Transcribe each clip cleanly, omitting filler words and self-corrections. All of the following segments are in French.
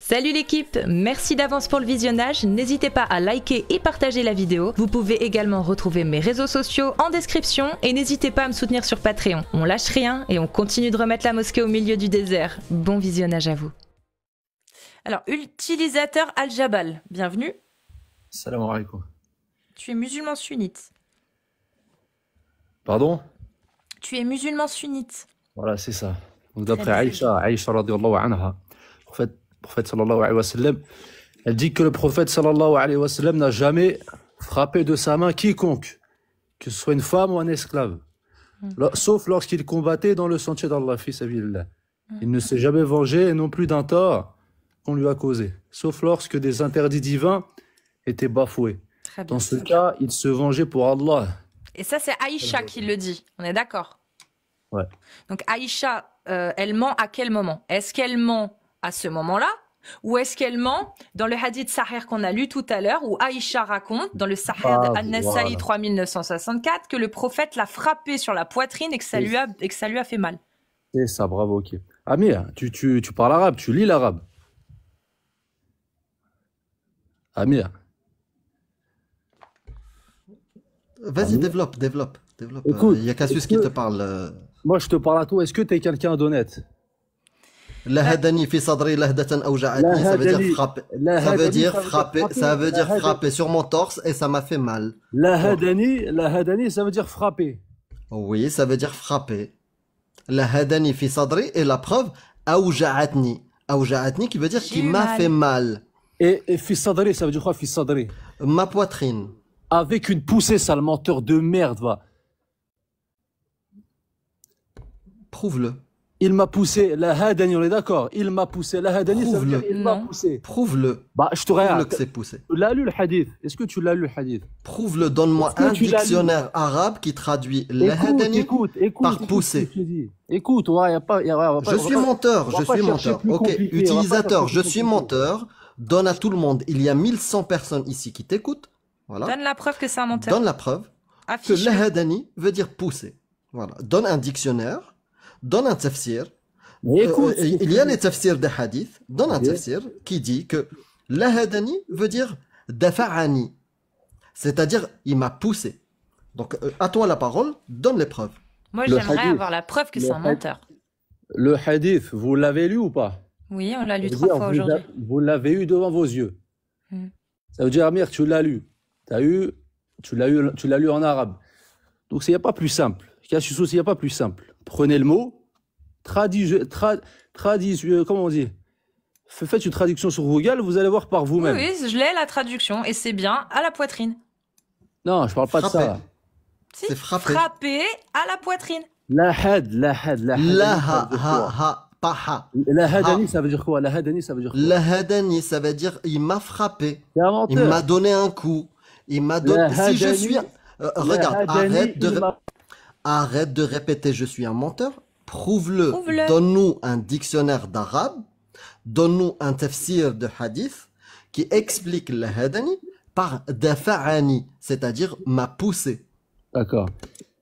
Salut l'équipe, merci d'avance pour le visionnage, n'hésitez pas à liker et partager la vidéo. Vous pouvez également retrouver mes réseaux sociaux en description et n'hésitez pas à me soutenir sur Patreon. On lâche rien et on continue de remettre la mosquée au milieu du désert. Bon visionnage à vous. Alors, utilisateur Al-Jabal, bienvenue. Salam alaikum. Tu es musulman sunnite. Pardon? Tu es musulman sunnite. Voilà, c'est ça. Donc d'après Aïcha radiallahu anha, prophète sallallahu alayhi wa sallam, elle dit que le prophète sallallahu alayhi wa sallam n'a jamais frappé de sa main quiconque, que ce soit une femme ou un esclave, sauf lorsqu'il combattait dans le sentier d'Allah, fi sabilillah. Il ne s'est jamais vengé non plus d'un tort qu'on lui a causé, sauf lorsque des interdits divins étaient bafoués. Dans ce cas, il se vengeait pour Allah. Et ça, c'est Aïcha qui le dit, on est d'accord? Ouais. Donc Aïcha, elle ment à quel moment? Est-ce qu'elle ment à ce moment-là? Ou est-ce qu'elle ment dans le hadith Sahih qu'on a lu tout à l'heure, où Aïcha raconte dans le Sahih An-Nasa'i 3964 que le prophète l'a frappé sur la poitrine et que ça lui a fait mal? C'est ça, bravo, ok. Amir, tu parles arabe, tu lis l'arabe. Amir. Vas-y, développe. Écoute, il y a Cassius qui te parle. Moi, je te parle à toi. Est-ce que tu es quelqu'un d'honnête? Lahadani fi sadri lahdatan awja'atni, ça veut dire frapper. Ça veut dire frapper. Ça veut dire frapper sur mon torse et ça m'a fait mal. Lahadani, ça veut dire frapper. Oui, ça veut dire frapper. Lahadani fi sadri et la preuve awja'atni. Awja'atni qui veut dire qui m'a fait mal. Et fi sadri, ça veut dire quoi, fi sadri? Ma poitrine. Avec une poussée, sale menteur de merde, va. Prouve-le. Il m'a poussé, la hadani, on est d'accord? Il m'a poussé, la hadani, ça veut dire il m'a poussé. Prouve-le. Bah, je te regarde. Prouve-le que c'est poussé. Tu l'as lu le hadith? Est-ce que tu l'as lu le hadith? Prouve-le, donne-moi un dictionnaire arabe qui traduit la hadani par poussé. Écoute, ouais, y a pas, je suis menteur. Ok, utilisateur, je suis menteur. Donne à tout le monde. Il y a 1100 personnes ici qui t'écoutent. Voilà. Donne la preuve que c'est un menteur. Donne la preuve que lahadani veut dire pousser. Voilà. Donne un dictionnaire, donne un tafsir. Il y a les tafsirs des hadiths. Donne un tafsir qui dit que lahadani veut dire dafa'ani. C'est-à-dire, il m'a poussé. Donc, à toi la parole, donne les preuves. Moi, j'aimerais avoir la preuve que c'est un menteur. Le hadith, vous l'avez lu ou pas? Oui, on l'a lu 3 fois aujourd'hui. Vous l'avez eu devant vos yeux. Ça veut dire, Amir, tu l'as lu. Tu l'as lu en arabe. Donc, il n'y a pas plus simple. Il n'y a pas plus simple. Prenez le mot, comment on dit? Faites une traduction sur Google, vous allez voir par vous-même. Oui, je l'ai la traduction et c'est bien à la poitrine. Non, je parle pas de ça. C'est frapper. Frapper à la poitrine. Lahad. Paha. Lahadani, ça veut dire quoi? Lahadani, ça veut dire quoi? Lahadani, ça veut dire il m'a frappé. Il m'a donné un coup. Il m'a donné. Si je suis. Regarde, arrête de répéter je suis un menteur. Prouve-le. Donne-nous un dictionnaire d'arabe. Donne-nous un tafsir de hadith qui explique lahadani par dafa'ani, c'est-à-dire m'a poussé. D'accord.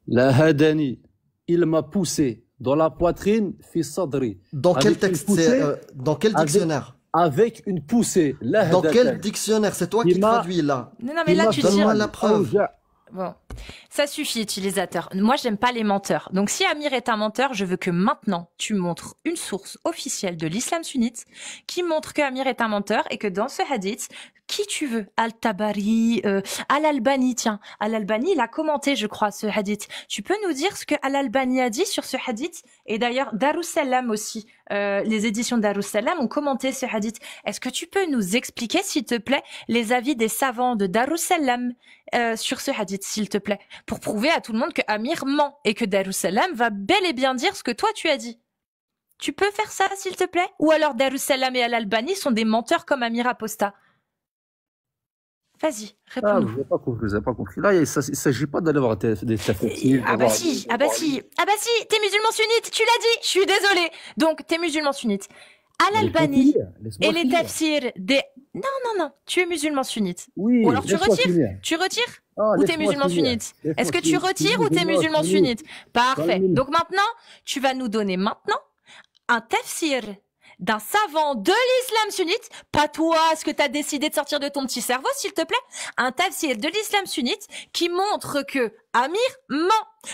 Lahadani, il m'a poussé. Dans la poitrine, fi sadri. Dans quel texte? Dans quel dictionnaire? Avec une poussée. Dans quel dictionnaire? C'est toi qui traduis là. Non, mais là, tu dis... Donne-moi la preuve. Bon, ça suffit, utilisateur. Moi, j'aime pas les menteurs. Donc, si Amir est un menteur, je veux que maintenant, tu montres une source officielle de l'islam sunnite qui montre que Amir est un menteur et que dans ce hadith, qui tu veux, Al-Tabari, Al-Albani, tiens, Al-Albani, il a commenté, je crois, ce hadith. Tu peux nous dire ce que Al-Albani a dit sur ce hadith? Et d'ailleurs, Darussalam aussi, les éditions Darussalam ont commenté ce hadith. Est-ce que tu peux nous expliquer, s'il te plaît, les avis des savants de Darussalam sur ce hadith, s'il te plaît, pour prouver à tout le monde que Amir ment et que Darussalam va bel et bien dire ce que toi tu as dit? Tu peux faire ça, s'il te plaît? Ou alors Darussalam et Al-Albani sont des menteurs comme Amir Aposta? Vas-y, réponds-nous. Vous n'avez pas compris. Là, il ne s'agit pas d'aller voir des tafsirs. Ah bah si, t'es musulman sunnite, tu l'as dit, je suis désolée. Donc, t'es musulman sunnite. Al-Albani et les tafsirs des... Non, tu es musulman sunnite. Oui, ou alors tu retires ou t'es musulman sunnite? Est-ce que tu retires ou t'es musulman sunnite? Parfait. Donc maintenant, tu vas nous donner un tafsir d'un savant de l'islam sunnite, pas toi, ce que tu as décidé de sortir de ton petit cerveau, s'il te plaît, un tafsir de l'islam sunnite qui montre que Amir ment.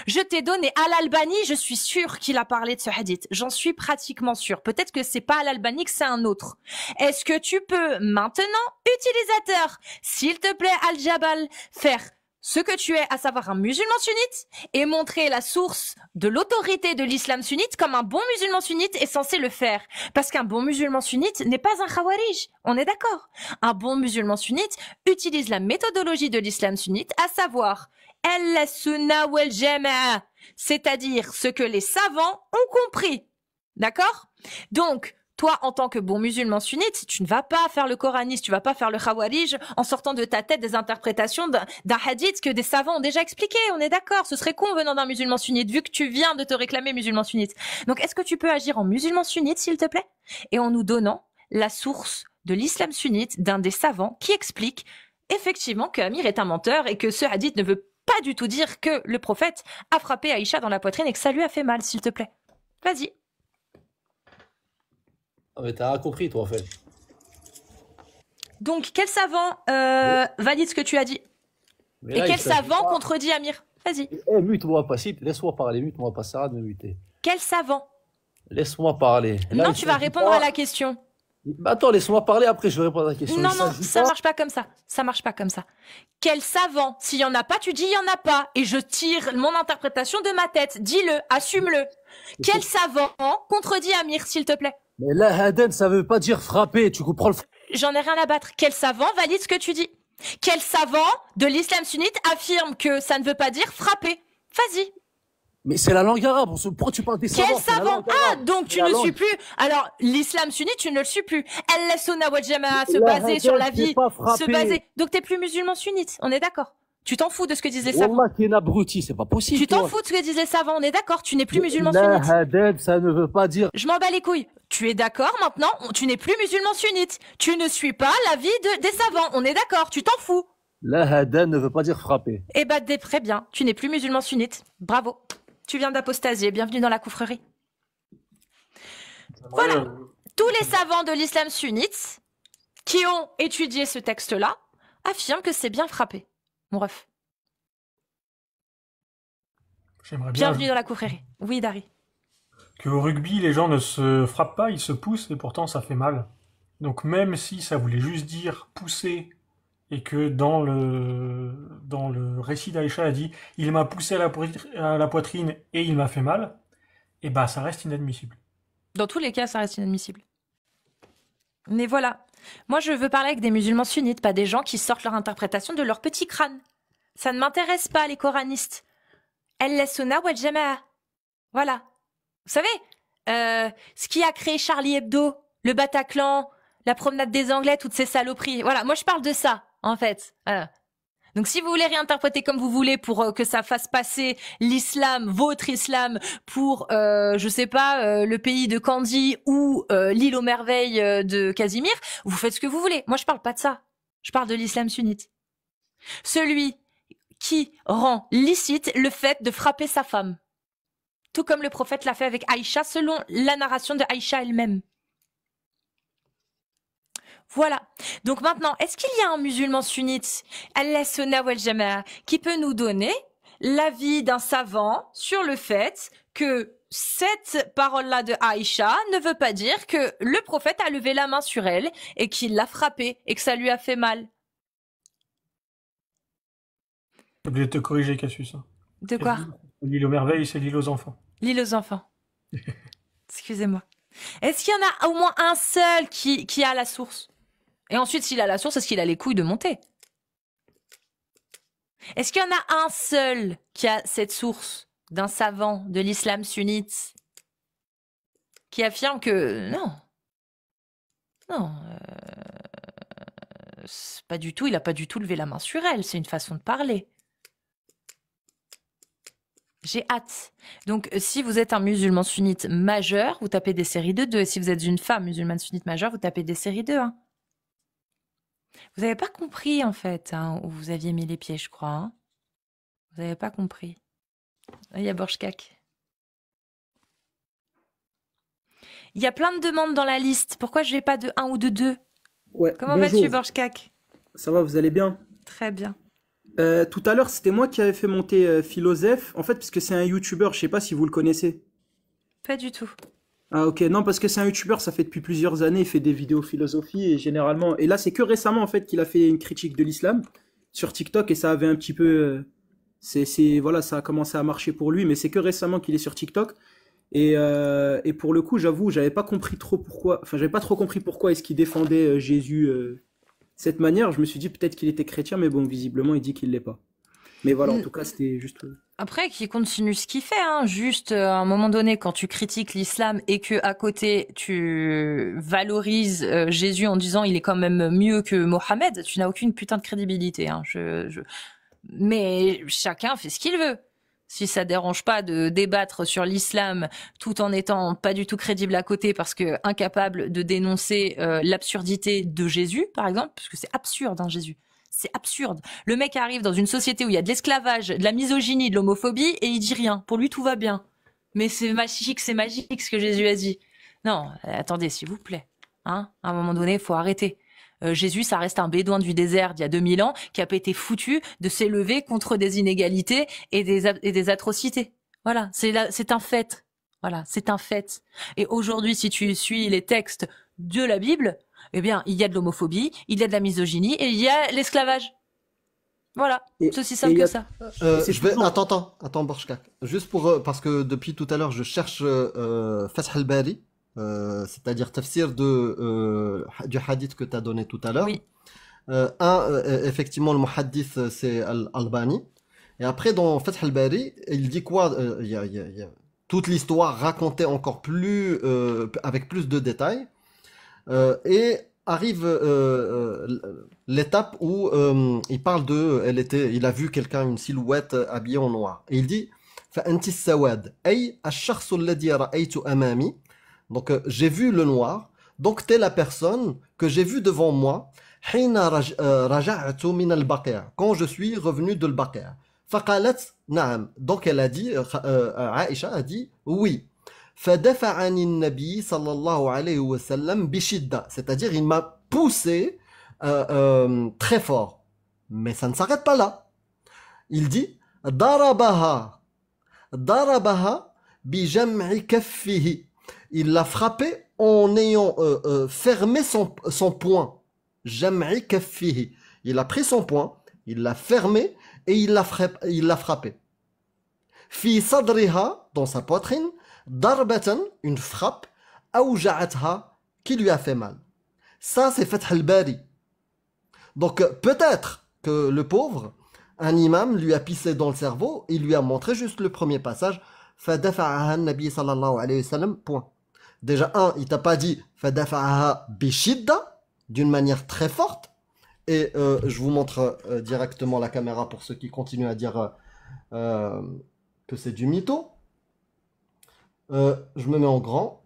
Je t'ai donné Al-Albani, je suis sûre qu'il a parlé de ce hadith. J'en suis pratiquement sûre. Peut-être que c'est pas Al-Albani, que c'est un autre. Est-ce que tu peux maintenant, utilisateur, s'il te plaît, Al-Jabal, faire ce que tu es, à savoir un musulman sunnite, et montrer la source de l'autorité de l'islam sunnite comme un bon musulman sunnite est censé le faire. Parce qu'un bon musulman sunnite n'est pas un khawarij. On est d'accord. Un bon musulman sunnite utilise la méthodologie de l'islam sunnite, à savoir al-sunna wal jama'a, c'est-à-dire ce que les savants ont compris. D'accord? Donc, toi, en tant que bon musulman sunnite, tu ne vas pas faire le coraniste, tu vas pas faire le khawarij en sortant de ta tête des interprétations d'un hadith que des savants ont déjà expliqué. On est d'accord. Ce serait con venant d'un musulman sunnite, vu que tu viens de te réclamer musulman sunnite. Donc, est-ce que tu peux agir en musulman sunnite, s'il te plaît? Et en nous donnant la source de l'islam sunnite d'un des savants qui explique effectivement que Amir est un menteur et que ce hadith ne veut pas du tout dire que le prophète a frappé Aïcha dans la poitrine et que ça lui a fait mal, s'il te plaît. Vas-y. Ah mais t'as compris, toi, en fait. Donc, quel savant valide ce que tu as dit? Mais et là, quel savant contredit Amir? Vas-y. Mute-moi pas, laisse-moi parler, mute-moi pas, Sarah de me muter. Quel savant? Laisse-moi parler. Là, non, tu vas répondre à la question. Attends, laisse-moi parler, après je vais répondre à la question. Non, ça marche pas comme ça. Ça marche pas comme ça. Quel savant? S'il y en a pas, tu dis il y en a pas. Et je tire mon interprétation de ma tête. Dis-le, assume-le. Quel savant contredit Amir, s'il te plaît? Mais la haden, ça veut pas dire frapper, tu comprends le... J'en ai rien à battre. Quel savant valide ce que tu dis? Quel savant de l'islam sunnite affirme que ça ne veut pas dire frapper? Vas-y. Mais c'est la langue arabe, pourquoi tu parles des savants? Quel savant? Ah, donc tu ne le suis plus. Alors, l'islam sunnite, tu ne le suis plus. Al-Sunna wal Jama'a, se baser sur la vie, se baser... Donc t'es plus musulman sunnite, on est d'accord? Tu t'en fous de ce que disent les savants? Wallah, t'es un abruti, c'est pas possible. Tu t'en fous de ce que disent les savants, on est d'accord? Tu n'es plus musulman sunnite. La haden, ça ne veut pas dire... Je m'en bats les couilles. Tu es d'accord maintenant? Tu n'es plus musulman sunnite. Tu ne suis pas l'avis des savants, on est d'accord? Tu t'en fous? La haden ne veut pas dire frapper. Eh ben, très bien. Tu n'es plus musulman sunnite. Bravo. Tu viens d'apostasier. Bienvenue dans la coufrerie. Voilà. Tous les savants de l'islam sunnite qui ont étudié ce texte-là affirment que c'est bien frappé. Mon ref. J'aimerais bien. Bienvenue dans la coufrerie. Oui, Dari. Qu'au rugby, les gens ne se frappent pas, ils se poussent et pourtant ça fait mal. Donc même si ça voulait juste dire pousser et que dans le récit d'Aïcha a dit « il m'a poussé à la poitrine et il m'a fait mal », et bah ça reste inadmissible. Dans tous les cas, ça reste inadmissible. Mais voilà. Moi, je veux parler avec des musulmans sunnites, pas des gens qui sortent leur interprétation de leur petit crâne. Ça ne m'intéresse pas, les coranistes. Al-Sunna wal Jama'a. Voilà. Vous savez, ce qui a créé Charlie Hebdo, le Bataclan, la promenade des Anglais, toutes ces saloperies. Voilà, moi je parle de ça, en fait. Voilà. Donc si vous voulez réinterpréter comme vous voulez pour que ça fasse passer l'islam, votre islam, pour, je sais pas, le pays de Candy ou l'île aux merveilles de Casimir, vous faites ce que vous voulez. Moi je parle pas de ça. Je parle de l'islam sunnite. Celui qui rend licite le fait de frapper sa femme. Tout comme le prophète l'a fait avec Aïcha, selon la narration de Aïcha elle-même. Voilà. Donc maintenant, est-ce qu'il y a un musulman sunnite, al-Sunna wal Jama'a, qui peut nous donner l'avis d'un savant sur le fait que cette parole-là de Aïcha ne veut pas dire que le prophète a levé la main sur elle et qu'il l'a frappée et que ça lui a fait mal? J'ai oublié de te corriger, Cassius. De quoi? L'île aux merveilles, c'est l'île aux enfants. L'île aux enfants. Excusez-moi. Est-ce qu'il y en a au moins un seul qui a la source? Et ensuite, s'il a la source, est-ce qu'il a les couilles de monter? Est-ce qu'il y en a un seul qui a cette source d'un savant de l'islam sunnite qui affirme que non, c'est pas du tout, il a pas du tout levé la main sur elle, c'est une façon de parler. J'ai hâte. Donc, si vous êtes un musulman sunnite majeur, vous tapez des séries de 2. Et si vous êtes une femme musulmane sunnite majeure, vous tapez des séries de 1. Vous n'avez pas compris, en fait, où vous aviez mis les pieds, je crois. Hein. Vous n'avez pas compris. Il y a Borchkak. Il y a plein de demandes dans la liste. Pourquoi je n'ai pas de 1 ou de 2? Ouais, Comment bonjour. vas-tu, Borjkak? Ça va, vous allez bien? Très bien. Tout à l'heure, c'était moi qui avais fait monter Philoseph, en fait, parce que c'est un YouTuber, je sais pas si vous le connaissez. Pas du tout. Ah ok, non, parce que c'est un YouTuber, ça fait depuis plusieurs années, il fait des vidéos philosophie, et généralement... Et là, c'est que récemment, en fait, qu'il a fait une critique de l'islam sur TikTok, et ça avait un petit peu... voilà, ça a commencé à marcher pour lui, mais c'est que récemment qu'il est sur TikTok. Et pour le coup, j'avoue, j'avais pas compris trop pourquoi... Enfin, j'avais pas trop compris pourquoi est-ce qu'il défendait Jésus... cette manière, je me suis dit peut-être qu'il était chrétien, mais bon, visiblement, il dit qu'il l'est pas. Mais voilà, en tout cas, c'était juste... Après, qu'il continue ce qu'il fait, hein. Juste, à un moment donné, quand tu critiques l'islam et que à côté, tu valorises Jésus en disant il est quand même mieux que Mohammed, tu n'as aucune putain de crédibilité, hein. Mais chacun fait ce qu'il veut. Si ça dérange pas de débattre sur l'islam tout en étant pas du tout crédible à côté parce que incapable de dénoncer l'absurdité de Jésus, par exemple, parce que c'est absurde, hein, Jésus. C'est absurde. Le mec arrive dans une société où il y a de l'esclavage, de la misogynie, de l'homophobie et il dit rien. Pour lui, tout va bien. Mais c'est magique ce que Jésus a dit. Non, attendez, s'il vous plaît. Hein, à un moment donné, il faut arrêter. Jésus, ça reste un bédouin du désert d'il y a 2000 ans qui a pas été foutu de s'élever contre des inégalités et des atrocités. Voilà, c'est un fait. Voilà, c'est un fait. Et aujourd'hui, si tu suis les textes de la Bible, eh bien, il y a de l'homophobie, il y a de la misogynie et il y a l'esclavage. Voilà, c'est aussi simple que ça. Attends, Borjkak. Juste pour parce que depuis tout à l'heure, je cherche Fath al-Bari. C'est-à-dire tafsir du hadith que tu as donné tout à l'heure. Oui. Effectivement, le muhaddith, c'est Al-Albani. Et après, dans Fath al-Bari, il dit quoi? Il y a toute l'histoire racontée encore plus, avec plus de détails. Et arrive l'étape où il parle il a vu quelqu'un, une silhouette habillée en noir. Et il dit فأنت السواد أي الشخص الذي رأيت أمامي. Donc j'ai vu le noir. Donc t'es la personne que j'ai vue devant moi. حين رجعت من البقيع. Quand je suis revenu de l'Baqi'. فقالت نعم. Donc elle a dit, Aïcha a dit oui. فدفعني النبي صلى الله عليه وسلم بشدة. C'est-à-dire il m'a poussé très fort. Mais ça ne s'arrête pas là. Il dit ضربها بجمع كفه. Il l'a frappé en ayant fermé son poing. Jam'i kaffihi. Il a pris son poing, il l'a fermé et il l'a frappé. Fi sadriha, dans sa poitrine, darbatan, une frappe, awja'atha, qui lui a fait mal. Ça, c'est Fath al-Bari. Donc, peut-être que le pauvre, un imam lui a pissé dans le cerveau, il lui a montré juste le premier passage. Fadafa'aha an-nabi sallallahu alayhi wa sallam, point. Déjà, il t'a pas dit fadafa'aha bishidda, d'une manière très forte. Et je vous montre directement la caméra pour ceux qui continuent à dire que c'est du mytho. Je me mets en grand.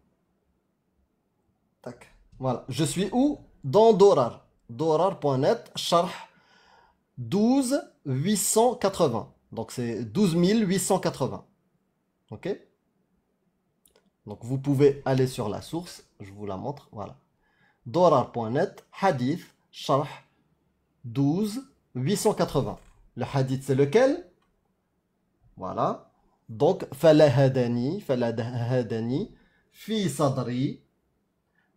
Tac. Voilà. Je suis où? Dans Dorar. Dorar.net, Sharh 12 880. Donc c'est 12 880. Ok? Donc vous pouvez aller sur la source, je vous la montre, voilà. Dorar.net, hadith, Sharh 12 880. Le hadith c'est lequel? Voilà. Donc, falahadani, fi sadri,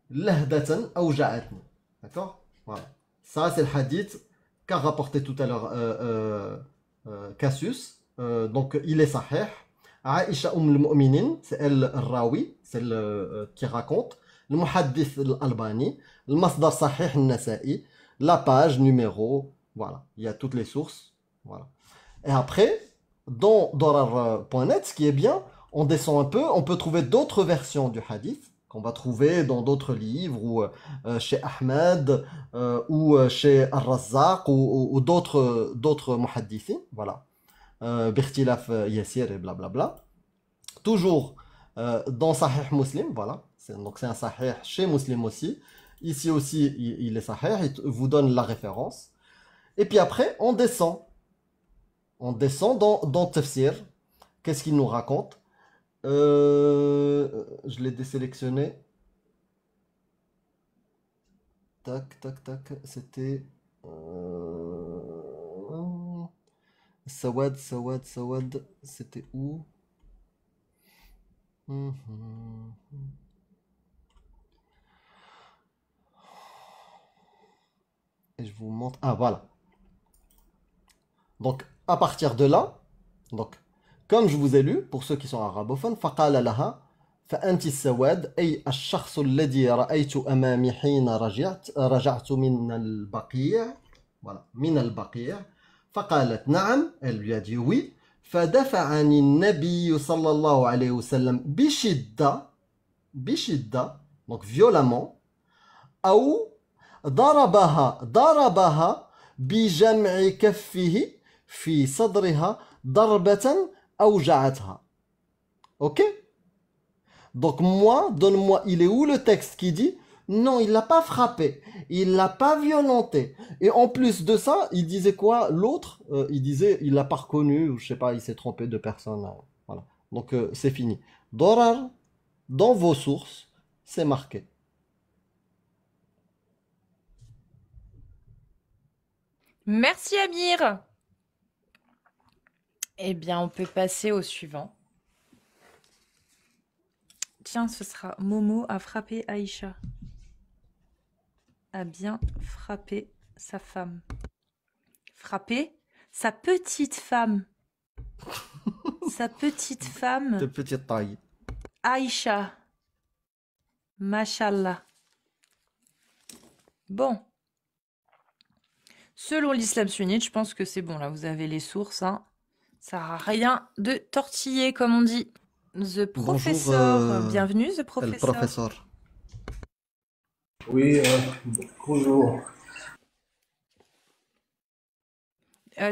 lahdatan awja'atni. D'accord? Voilà. Ça c'est le hadith qu'a rapporté tout à l'heure Cassius. Donc il est sahih. Aïcha al-Mu'minin, c'est elle rawi, c'est elle qui raconte. Le muhaddith al-Albani, le masdar sahih al-Nasa'i, la page, numéro, voilà. Il y a toutes les sources, voilà. Et après, dans Dorar.net, ce qui est bien, on descend un peu, on peut trouver d'autres versions du hadith qu'on va trouver dans d'autres livres ou chez Ahmed ou chez Al-Razzaq ou d'autres muhaddithin, voilà. Birtilaf Yassir et blablabla. Toujours dans Sahih Muslim, voilà. Donc c'est un Sahih chez Muslim aussi. Ici aussi, il est Sahih, il vous donne la référence. Et puis après, on descend. On descend dans Tafsir. Qu'est-ce qu'il nous raconte? Je l'ai désélectionné. tac, tac, tac. C'était. Sawad, Sawad, Sawad. C'était où? Et je vous montre. Ah, voilà. Donc, à partir de là, donc, comme je vous ai lu, pour ceux qui sont arabophones, فقال لها فأنت السواد أي الشخص الذي رأيت أمامي حين رجعت من البقيع. Voilà, من البقيع. فقالت نعم, elle lui a dit oui. فدفعني النبي صلى الله عليه وسلم بشدة, donc violemment, أو ضربها بجمع كفه في صدرها ضربة أوجعتها. Ok? Donc moi, donne-moi, il est où le texte qui dit non, il l'a pas frappé, il l'a pas violenté. Et en plus de ça, il disait quoi? L'autre, il disait, il l'a pas reconnu, ou je sais pas, il s'est trompé de personne. Voilà. Donc c'est fini. Dorar, dans vos sources, c'est marqué. Merci Amir. Eh bien, on peut passer au suivant. Tiens, ce sera Momo a frappé Aïcha. A bien frappé sa femme. Frappé sa petite femme. Sa petite femme. De petite taille. Aïcha. Mashallah. Bon. Selon l'islam sunnite, je pense que c'est bon. Là, vous avez les sources. Hein. Ça sert à rien de tortiller, comme on dit. The Professor. Bonjour, bienvenue, The Professor. Le professeur. Oui, bonjour.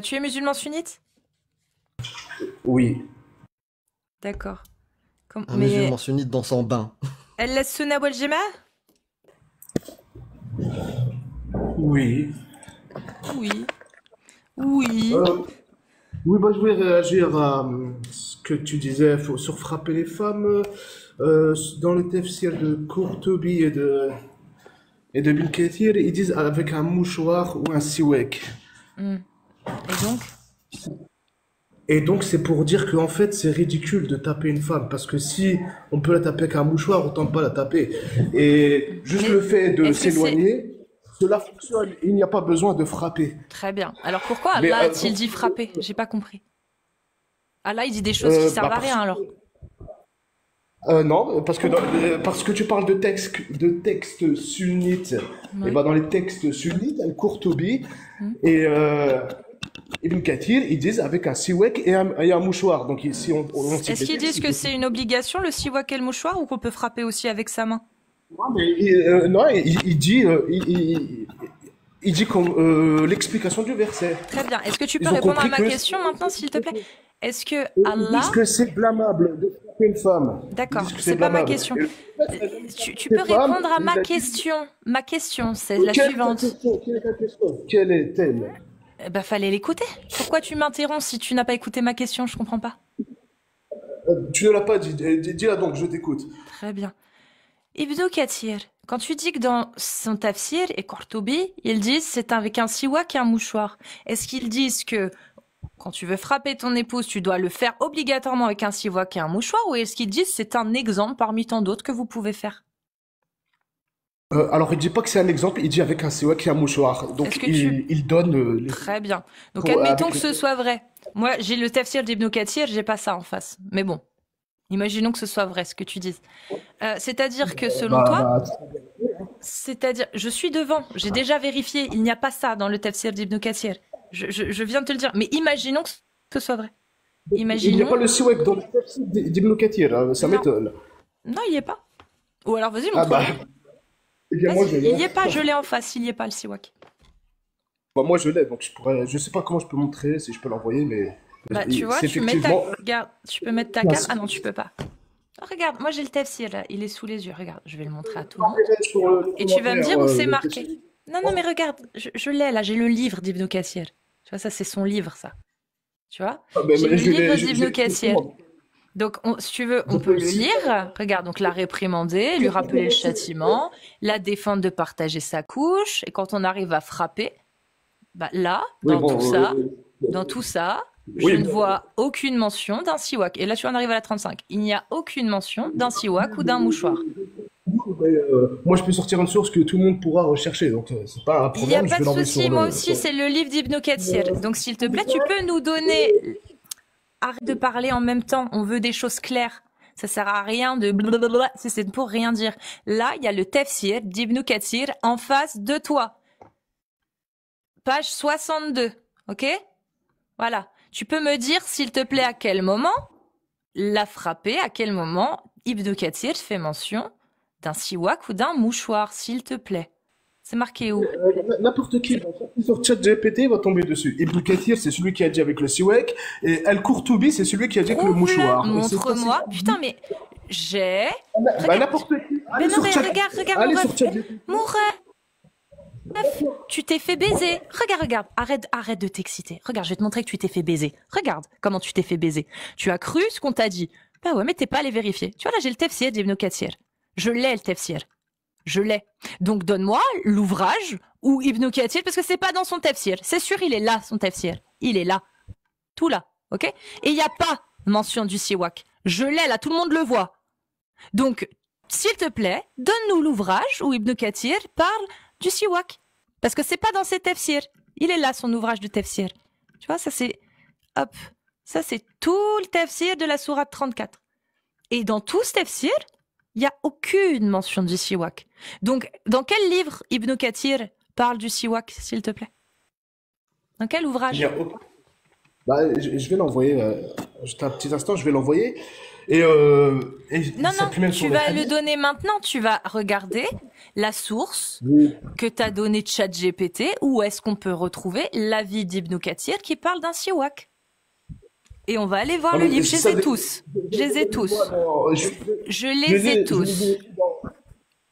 Tu es musulman sunnite? Oui. D'accord. Un musulman sunnite dans son bain. Elle laisse sunna wal jama? Oui. Oui. Oui. Oui, bah, je voulais réagir à ce que tu disais sur frapper les femmes. Dans le tafsir de Courtobi et de Ibn Kathir, ils disent avec un mouchoir ou un siwak. Et donc? Et donc, c'est pour dire qu'en fait, c'est ridicule de taper une femme. Parce que si on peut la taper avec un mouchoir, autant pas la taper. Et juste le fait de s'éloigner, cela fonctionne. Il n'y a pas besoin de frapper. Très bien. Alors pourquoi Allah a-t-il dit frapper? J'ai pas compris. Allah, il dit des choses qui servent à rien alors. Non, parce que tu parles de textes sunnites. Ouais. Et bah dans les textes sunnites, Al-Qurtubi et Ibn Kathir, ils disent avec un siwak et un mouchoir. Donc si on Est-ce qu'ils disent que c'est une obligation le siwak et le mouchoir ou qu'on peut frapper aussi avec sa main? Non, mais non, il dit comme l'explication du verset. Très bien. Est-ce que tu peux répondre à ma question maintenant, s'il te plaît? Est-ce que Ils Allah... disent que c'est blâmable de frapper une femme. D'accord, c'est pas ma question. Tu peux répondre à ma question. Ma question, c'est la suivante. Quelle est ta question? Quelle est-elle? Bah, fallait l'écouter. Pourquoi tu m'interromps si tu n'as pas écouté ma question? Je comprends pas. Tu ne l'as pas dit. Dis-la donc, je t'écoute. Très bien. Ibn Kathir, quand tu dis que dans son tafsir et Qurtubi, ils disent c'est avec un siwak et un mouchoir. Est-ce qu'ils disent que quand tu veux frapper ton épouse, tu dois le faire obligatoirement avec un siwak et un mouchoir, ou est-ce qu'ils disent c'est un exemple parmi tant d'autres que vous pouvez faire? Alors, il dit pas que c'est un exemple, il dit avec un siwak et un mouchoir. Donc, il donne... Très bien. Donc, admettons que ce soit vrai. Moi, j'ai le tafsir d'Ibn Kathir, j'ai pas ça en face. Mais bon, imaginons que ce soit vrai, ce que tu dises. C'est-à-dire que selon toi... C'est-à-dire, je suis devant, j'ai déjà vérifié, il n'y a pas ça dans le tafsir d'Ibn Kathir. Je viens de te le dire, mais imaginons que ce soit vrai. Imaginons... Il n'y a pas le siwak dans le tafsir d'Ibn Kathir, ça m'étonne. Non, il n'y est pas. Ou alors, vas-y, montre-moi. Eh bien, moi, je l'ai. Il n'y est pas, je l'ai en face, il n'y est pas le siwak. Bah, moi, je l'ai, donc je sais pas comment je peux montrer, si je peux l'envoyer, mais... Bah, tu vois, tu mets regarde, tu peux mettre ta carte. Ah non, tu peux pas. Regarde, moi j'ai le tafsir là, il est sous les yeux. Regarde, je vais le montrer à tout le monde. Et tu vas me dire où c'est marqué. Non, mais regarde, je l'ai là, j'ai le livre d'Ibn Kathir. Tu vois, ça c'est son livre, ça. Tu vois, j'ai le livre d'Ibn Kathir. Donc, si tu veux, on peut le lire. Regarde, donc la réprimander, lui rappeler le châtiment, la défendre de partager sa couche. Et quand on arrive à frapper, bah là, dans tout ça, je ne vois aucune mention d'un siwak. Et là, tu en arrives à la 35. Il n'y a aucune mention d'un siwak ou d'un mouchoir. Moi, je peux sortir une source que tout le monde pourra rechercher, donc c'est pas un problème. Il n'y a pas de souci. Moi aussi, c'est le livre d'Ibn Kathir. Donc, s'il te plaît, tu peux nous donner... Arrête de parler en même temps. On veut des choses claires. Ça sert à rien de blablabla. C'est pour rien dire. Là, il y a le tafsir d'Ibn Kathir en face de toi. Page 62. Ok? Voilà. Tu peux me dire, s'il te plaît, à quel moment l'a frappé, à quel moment Ibn Kathir fait mention d'un siwak ou d'un mouchoir, s'il te plaît. C'est marqué où? N'importe qui sur ChatGPT va tomber dessus. Ibn Kathir, c'est celui qui a dit avec le siwak, et Al-Qurtubi, c'est celui qui a dit avec le mouchoir. Montre-moi. Putain, mais j'ai... N'importe qui. Mais non, mais regarde, mon ref, tu t'es fait baiser. Regarde, arrête de t'exciter. Regarde, je vais te montrer que tu t'es fait baiser. Regarde comment tu t'es fait baiser. Tu as cru ce qu'on t'a dit. Bah ouais, mais t'es pas allé vérifier. Tu vois, là, j'ai le tafsir d'Ibn Kathir. Je l'ai, le tafsir. Je l'ai. Donc, donne-moi l'ouvrage ou Ibn Kathir, parce que c'est pas dans son tafsir. C'est sûr, il est là, son tafsir. Il est là. Tout là. OK? Et il n'y a pas mention du siwak. Je l'ai, là, tout le monde le voit. Donc, s'il te plaît, donne-nous l'ouvrage où Ibn Kathir parle du siwak. Parce que c'est pas dans ses tafsirs. Il est là, son ouvrage de tafsir. Tu vois, ça c'est... Hop. Ça, c'est tout le tafsir de la sourate 34. Et dans tout ce tafsir, il n'y a aucune mention du siwak. Donc, dans quel livre Ibn Kathir parle du siwak, s'il te plaît? Dans quel ouvrage? Je vais l'envoyer. Juste un petit instant, je vais l'envoyer. Non, tu vas le donner maintenant. Tu vas regarder la source que t'as donnée de ChatGPT. Où est-ce qu'on peut retrouver l'avis d'Ibn Kathir qui parle d'un siwak? Et on va aller voir le livre. Je les ai tous. Je les ai tous. Je les ai tous.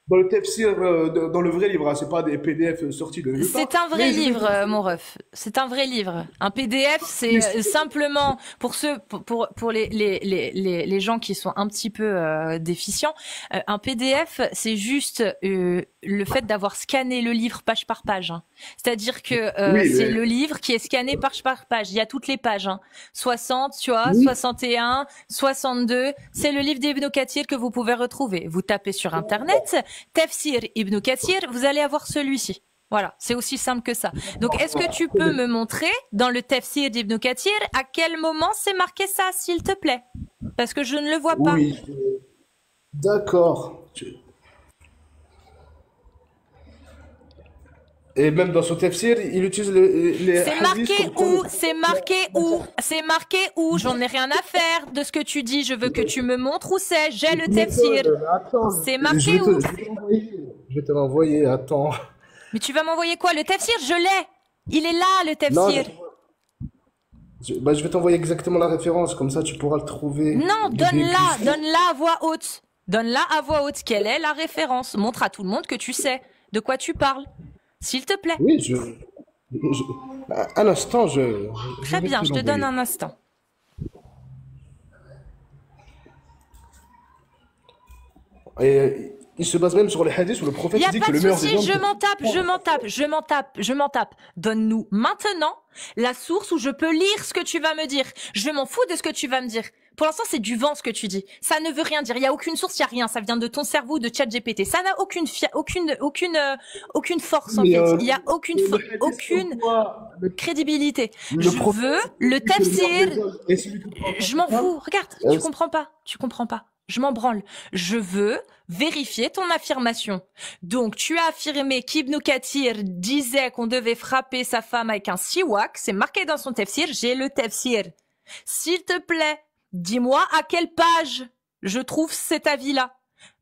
Dans le tafsir, dans le vrai livre, hein, c'est pas des PDF sortis de nulle part. C'est un vrai livre, mon ref. C'est un vrai livre. Un PDF, c'est simplement pour ceux, pour les gens qui sont un petit peu déficients. Un PDF, c'est juste le fait d'avoir scanné le livre page par page. Hein. C'est-à-dire que c'est le livre qui est scanné page par page. Il y a toutes les pages. Hein. 60, tu vois, 61, 62. C'est le livre d'Ibn Kathir que vous pouvez retrouver. Vous tapez sur Internet. Tafsir Ibn Kathir, vous allez avoir celui-ci. Voilà, c'est aussi simple que ça. Donc, est-ce que tu peux me montrer, dans le Tafsir d'Ibn Kathir, à quel moment c'est marqué ça, s'il te plaît? Parce que je ne le vois pas. Oui, d'accord. Et même dans son tafsir, il utilise les C'est marqué où? C'est marqué où? C'est marqué où? J'en ai rien à faire de ce que tu dis. Je veux que tu me montres où c'est. J'ai le tafsir. C'est marqué où? Je vais te l'envoyer, attends. Mais tu vas m'envoyer quoi? Le tafsir, je l'ai. Il est là, le tafsir. Je vais t'envoyer exactement la référence, comme ça tu pourras le trouver. Non, donne-la à voix haute. Donne-la à voix haute. Quelle est la référence? Montre à tout le monde que tu sais de quoi tu parles. S'il te plaît. Oui, un instant, Très bien, je te donne un instant. Et il se base même sur les hadiths où le prophète dit que le meilleur des hommes... Il n'y a pas de souci, je m'en tape. Donne-nous maintenant la source où je peux lire ce que tu vas me dire. Je m'en fous de ce que tu vas me dire. Pour l'instant, c'est du vent ce que tu dis. Ça ne veut rien dire. Il n'y a aucune source, il n'y a rien. Ça vient de ton cerveau, de ChatGPT. Ça n'a aucune force, en fait. Il n'y a aucune crédibilité. Je veux le tafsir. Je m'en fous. Regarde, tu comprends pas. Je m'en branle. Je veux vérifier ton affirmation. Donc, tu as affirmé qu'Ibn Kathir disait qu'on devait frapper sa femme avec un siwak. C'est marqué dans son tafsir. J'ai le tafsir. S'il te plaît, dis-moi à quelle page je trouve cet avis-là.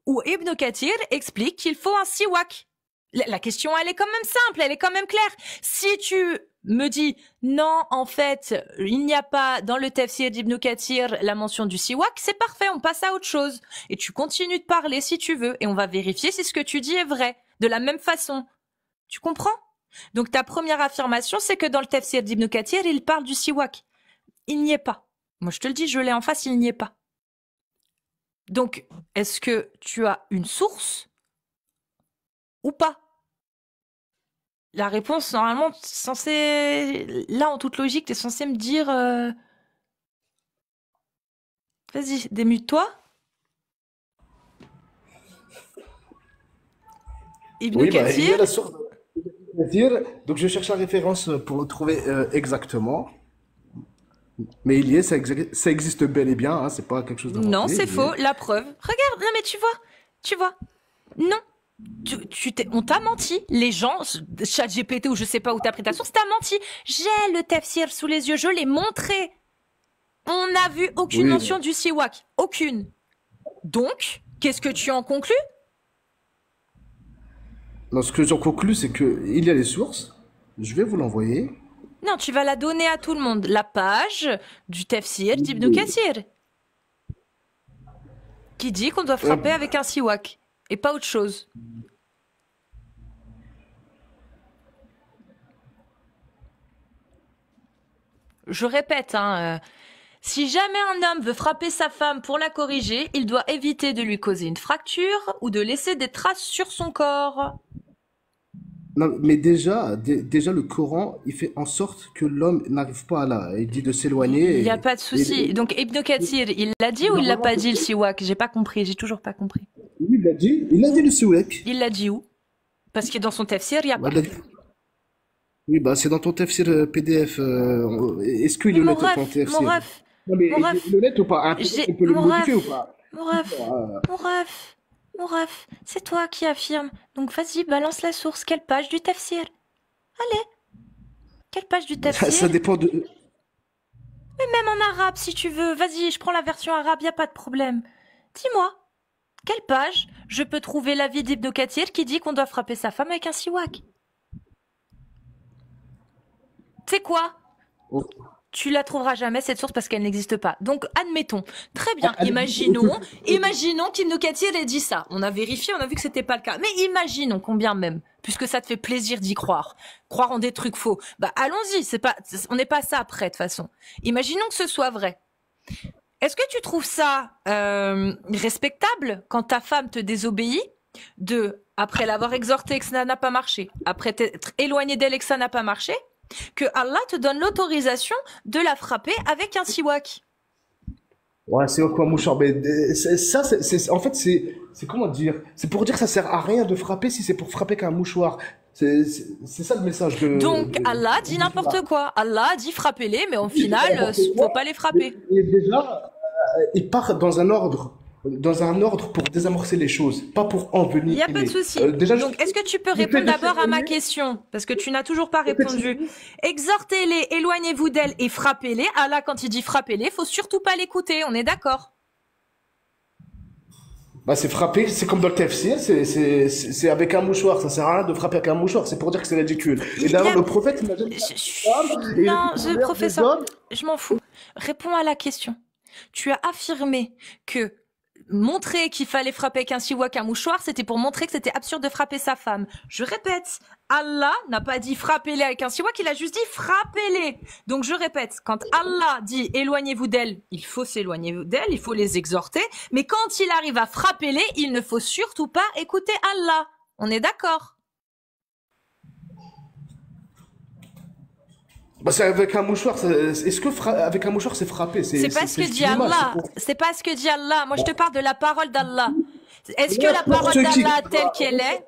Où Ibn Kathir explique qu'il faut un siwak. La question, elle est quand même simple, elle est quand même claire. Si tu me dis, non, en fait, il n'y a pas dans le tafsir d'Ibn Kathir la mention du siwak, c'est parfait, on passe à autre chose. Et tu continues de parler si tu veux, et on va vérifier si ce que tu dis est vrai, de la même façon. Tu comprends? Donc ta première affirmation, c'est que dans le tafsir d'Ibn Kathir, il parle du siwak. Il n'y est pas. Moi, je te le dis, je l'ai en face, il n'y est pas. Donc, est-ce que tu as une source ou pas? La réponse, normalement, censée... Là, en toute logique, tu es censé me dire... Vas-y, démute-toi. Ibn Oui, Kathir. il y a la source de Kathir. Donc, je cherche la référence pour le trouver exactement. Mais il y est, ça existe bel et bien, hein, c'est pas quelque chose d'inventé. Non, c'est faux. La preuve. Regarde, non mais tu vois. Non. On t'a menti. Les gens, ChatGPT ou je sais pas où t'as pris ta source, t'as menti. J'ai le tafsir sous les yeux, je l'ai montré. On n'a vu aucune mention du siwak. Aucune. Donc, qu'est-ce que tu en conclus? Non, ce que j'en conclus, c'est que il y a les sources. Je vais vous l'envoyer. Non, tu vas la donner à tout le monde. La page du tafsir d'Ibn Kathir. Qui dit qu'on doit frapper avec un siwak. Et pas autre chose. Je répète, si jamais un homme veut frapper sa femme pour la corriger, il doit éviter de lui causer une fracture ou de laisser des traces sur son corps. Non, mais déjà, le Coran, il fait en sorte que l'homme n'arrive pas à là. Il dit de s'éloigner. Il n'y a pas de souci. Donc Ibn Kathir, il l'a dit ou il l'a pas dit le siwak? J'ai pas compris, j'ai toujours pas compris. Oui, il l'a dit. Il a dit le siwak. Il l'a dit où? Parce que dans son tafsir, il y a pas. Oui, bah c'est dans ton tafsir PDF. Est-ce qu'il est honnête ton tafsir? Mon ref. Non, mais il est honnête ou pas? On peut le modifier ou pas? Mon ref, c'est toi qui affirme. Donc vas-y, balance la source. Quelle page du tafsir? Allez. Quelle page du tafsir? Ça dépend de... Mais même en arabe, si tu veux. Vas-y, je prends la version arabe, y a pas de problème. Dis-moi, quelle page je peux trouver l'avis d'Ibn Kathir qui dit qu'on doit frapper sa femme avec un siwak? C'est quoi? Tu la trouveras jamais, cette source, parce qu'elle n'existe pas. Donc, admettons. Très bien, imaginons qu'Ibn Kathir ait dit ça. On a vérifié, on a vu que c'était pas le cas. Mais imaginons, combien même, puisque ça te fait plaisir d'y croire. Croire en des trucs faux. Bah, allons-y, on n'est pas ça après, de toute façon. Imaginons que ce soit vrai. Est-ce que tu trouves ça, respectable quand ta femme te désobéit après l'avoir exhortée que ça n'a pas marché, après t'être éloigné d'elle et que ça n'a pas marché, que Allah te donne l'autorisation de la frapper avec un siwak? Ouais, c'est quoi, mouchard? Mais en fait, c'est comment dire? C'est pour dire que ça sert à rien de frapper si c'est pour frapper qu'un mouchoir. C'est ça le message de... Donc Allah dit n'importe quoi. Allah dit frappez-les, mais au final, faut pas les frapper. Et déjà, il part dans un ordre pour désamorcer les choses, pas pour envenimer. Il n'y a pas de souci. Donc, est-ce que tu peux répondre d'abord à ma question? Parce que tu n'as toujours pas répondu. Exhortez-les, éloignez-vous d'elles et frappez-les. Allah, quand il dit frappez-les, faut surtout pas l'écouter. On est d'accord? Bah, c'est frapper, c'est comme dans le tafsir, c'est avec un mouchoir. Ça sert à rien de frapper avec un mouchoir. C'est pour dire que c'est ridicule. Et d'ailleurs, le prophète, il m'a jamais... Non, le professeur, je m'en fous. Réponds à la question. Tu as affirmé que montrer qu'il fallait frapper avec un siwak, un mouchoir, c'était pour montrer que c'était absurde de frapper sa femme. Je répète, Allah n'a pas dit frappez-les avec un siwak, il a juste dit frappez-les. Donc je répète, quand Allah dit éloignez-vous d'elles, il faut s'éloigner d'elles, il faut les exhorter, mais quand il arrive à frapper-les, il ne faut surtout pas écouter Allah. On est d'accord? Bah, c'est avec un mouchoir. Est-ce que avec un mouchoir c'est frapper? C'est pas ce que dit Allah. C'est pas ce que dit Allah. Moi, je te parle de la parole d'Allah. Est-ce que la parole d'Allah telle qu'elle est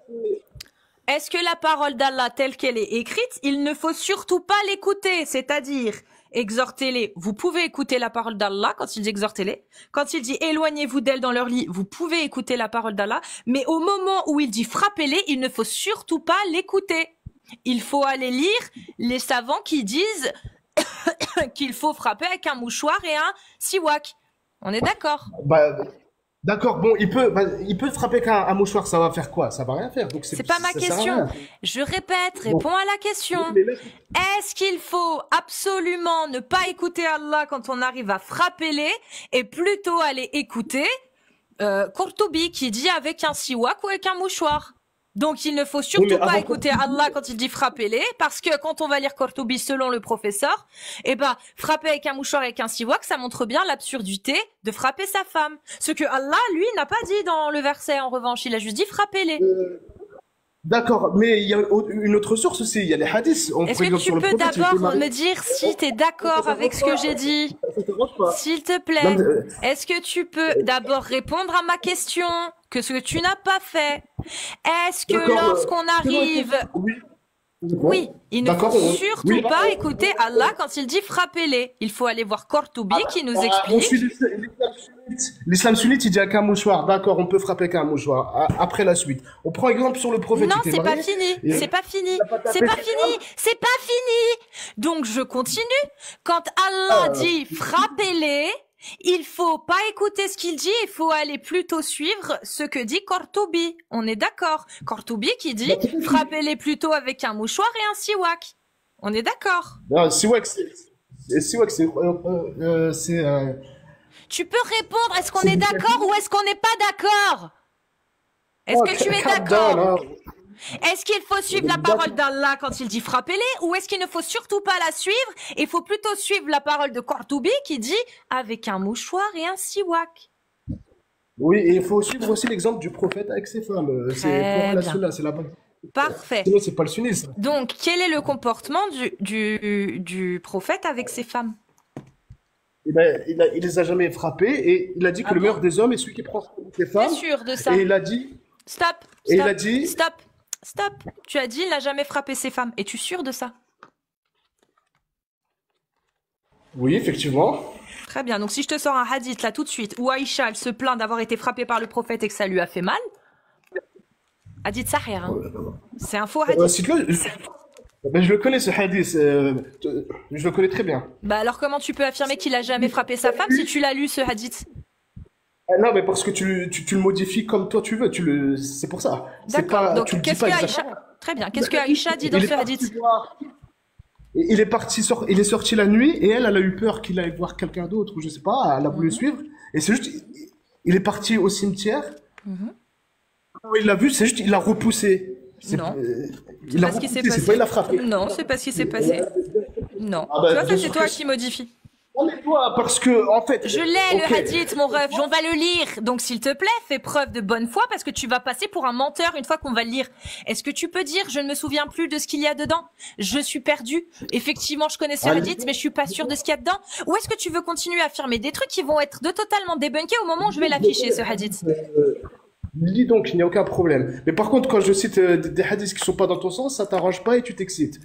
la parole d'Allah telle qu'elle est écrite, il ne faut surtout pas l'écouter. C'est-à-dire, exhortez-les. Vous pouvez écouter la parole d'Allah quand il dit exhortez-les. Quand il dit éloignez-vous d'elles dans leur lit, vous pouvez écouter la parole d'Allah. Mais au moment où il dit frappez-les, il ne faut surtout pas l'écouter. Il faut aller lire les savants qui disent qu'il faut frapper avec un mouchoir et un siwak. On est d'accord? Bah, d'accord, bon, il peut frapper avec un mouchoir, ça va faire quoi? Ça va rien faire. Donc c'est pas ma question. Je répète, réponds à la question. Est-ce qu'il faut absolument ne pas écouter Allah quand on arrive à frapper les et plutôt aller écouter Qurtubi qui dit avec un siwak ou avec un mouchoir? Donc, il ne faut Oui, surtout mais pas avant écouter Allah quand il dit frappez-les, parce que quand on va lire Qurtubi selon le professeur, eh ben, frapper avec un mouchoir, avec un siwak, ça montre bien l'absurdité de frapper sa femme. Ce que Allah, lui, n'a pas dit dans le verset, en revanche. Il a juste dit frappez-les. D'accord, mais il y a une autre source aussi, il y a les hadiths. On Est-ce prend que exemple tu sur le peux prophète, il était d'abord marié. me dire si tu es d'accord avec ce que j'ai dit? Ça te dérange pas. S'il te Non, plaît, mais, est-ce que tu peux d'abord répondre à ma question, que ce que tu n'as pas fait? Est-ce que d'accord, lorsqu'on arrive... oui. Oui, il ne faut D'accord, surtout oui. pas écouter Allah quand il dit frappez-les. Il faut aller voir Qurtubi qui nous On explique. suit l'islam sunnite. L'islam sunnite, il dit avec un mouchoir. D'accord, on peut frapper avec un mouchoir. Après la suite. On prend exemple sur le prophète. Non, il était c'est pas marié. fini, Et- c'est pas fini, pas tapé c'est pas ses fini, c'est pas fini. Donc je continue. Quand Allah dit frappez-les, il faut pas écouter ce qu'il dit, il faut aller plutôt suivre ce que dit Qurtubi. On est d'accord. Qurtubi qui dit frappez-les plutôt avec un mouchoir et un siwak. On est d'accord. Non, siwak, Tu peux répondre, est-ce qu'on est d'accord ou est-ce qu'on n'est pas d'accord? Est-ce que tu es d'accord? Est-ce qu'il faut suivre la parole d'Allah quand il dit frappez-les ou est-ce qu'il ne faut surtout pas la suivre? Il faut plutôt suivre la parole de Qurtubi qui dit avec un mouchoir et un siwak. Oui, et il faut suivre aussi l'exemple du prophète avec ses femmes. C'est pour la bien. sunna, c'est la bonne. Parfait. Sinon, c'est pas le sunnisme. Donc, quel est le comportement du prophète avec ses femmes? Eh ben, il les a jamais frappés et il a dit que Ah le bon? meilleur des hommes est celui qui prend soin de ses T'es femmes. sûr de ça? Et il a dit, Stop, Et il stop, a dit- stop, stop. Tu as dit il n'a jamais frappé ses femmes. Es-tu sûr de ça? oui, effectivement. Très bien. Donc, si je te sors un hadith là tout de suite où Aïcha elle se plaint d'avoir été frappée par le prophète et que ça lui a fait mal, hadith sahih, hein. C'est un faux hadith. Cite-le. Ben, je le connais ce hadith. Je le connais très bien. Bah alors comment tu peux affirmer qu'il a jamais frappé sa femme si tu l'as lu ce hadith? Non, mais parce que tu le modifies comme toi tu veux. C'est pour ça. C'est D'accord. pas- Donc tu le dis qu'est-ce pas que exactement. Aïcha... Très bien. Qu'est-ce que Aïcha dit dans Il est ce parti hadith? voir- Il est parti il est sorti la nuit et elle a eu peur qu'il aille voir quelqu'un d'autre ou je sais pas. Elle a voulu le suivre et c'est juste, il est parti au cimetière. Quand il l'a vu, c'est juste, il l'a repoussé. Non. Il l'a Pas ce qui s'est repoussé, c'est passé. pas il l'a frappé. Non, c'est pas ce qui s'est passé. Non. Ah bah, tu vois, ça bien c'est sûr toi que qui modifie. Non mais toi, parce que en fait. Je l'ai ok. le hadith, mon ref. On va le lire. Donc s'il te plaît, fais preuve de bonne foi parce que tu vas passer pour un menteur une fois qu'on va le lire. Est-ce que tu peux dire je ne me souviens plus de ce qu'il y a dedans? Je suis perdu. Effectivement, je connais ce Allez. hadith, mais je suis pas sûre de ce qu'il y a dedans. Ou est-ce que tu veux continuer à affirmer des trucs qui vont être totalement débunkés au moment où je vais l'afficher ce hadith? Lis donc, il n'y a aucun problème. Mais par contre, quand je cite des hadiths qui sont pas dans ton sens, ça t'arrange pas et tu t'excites.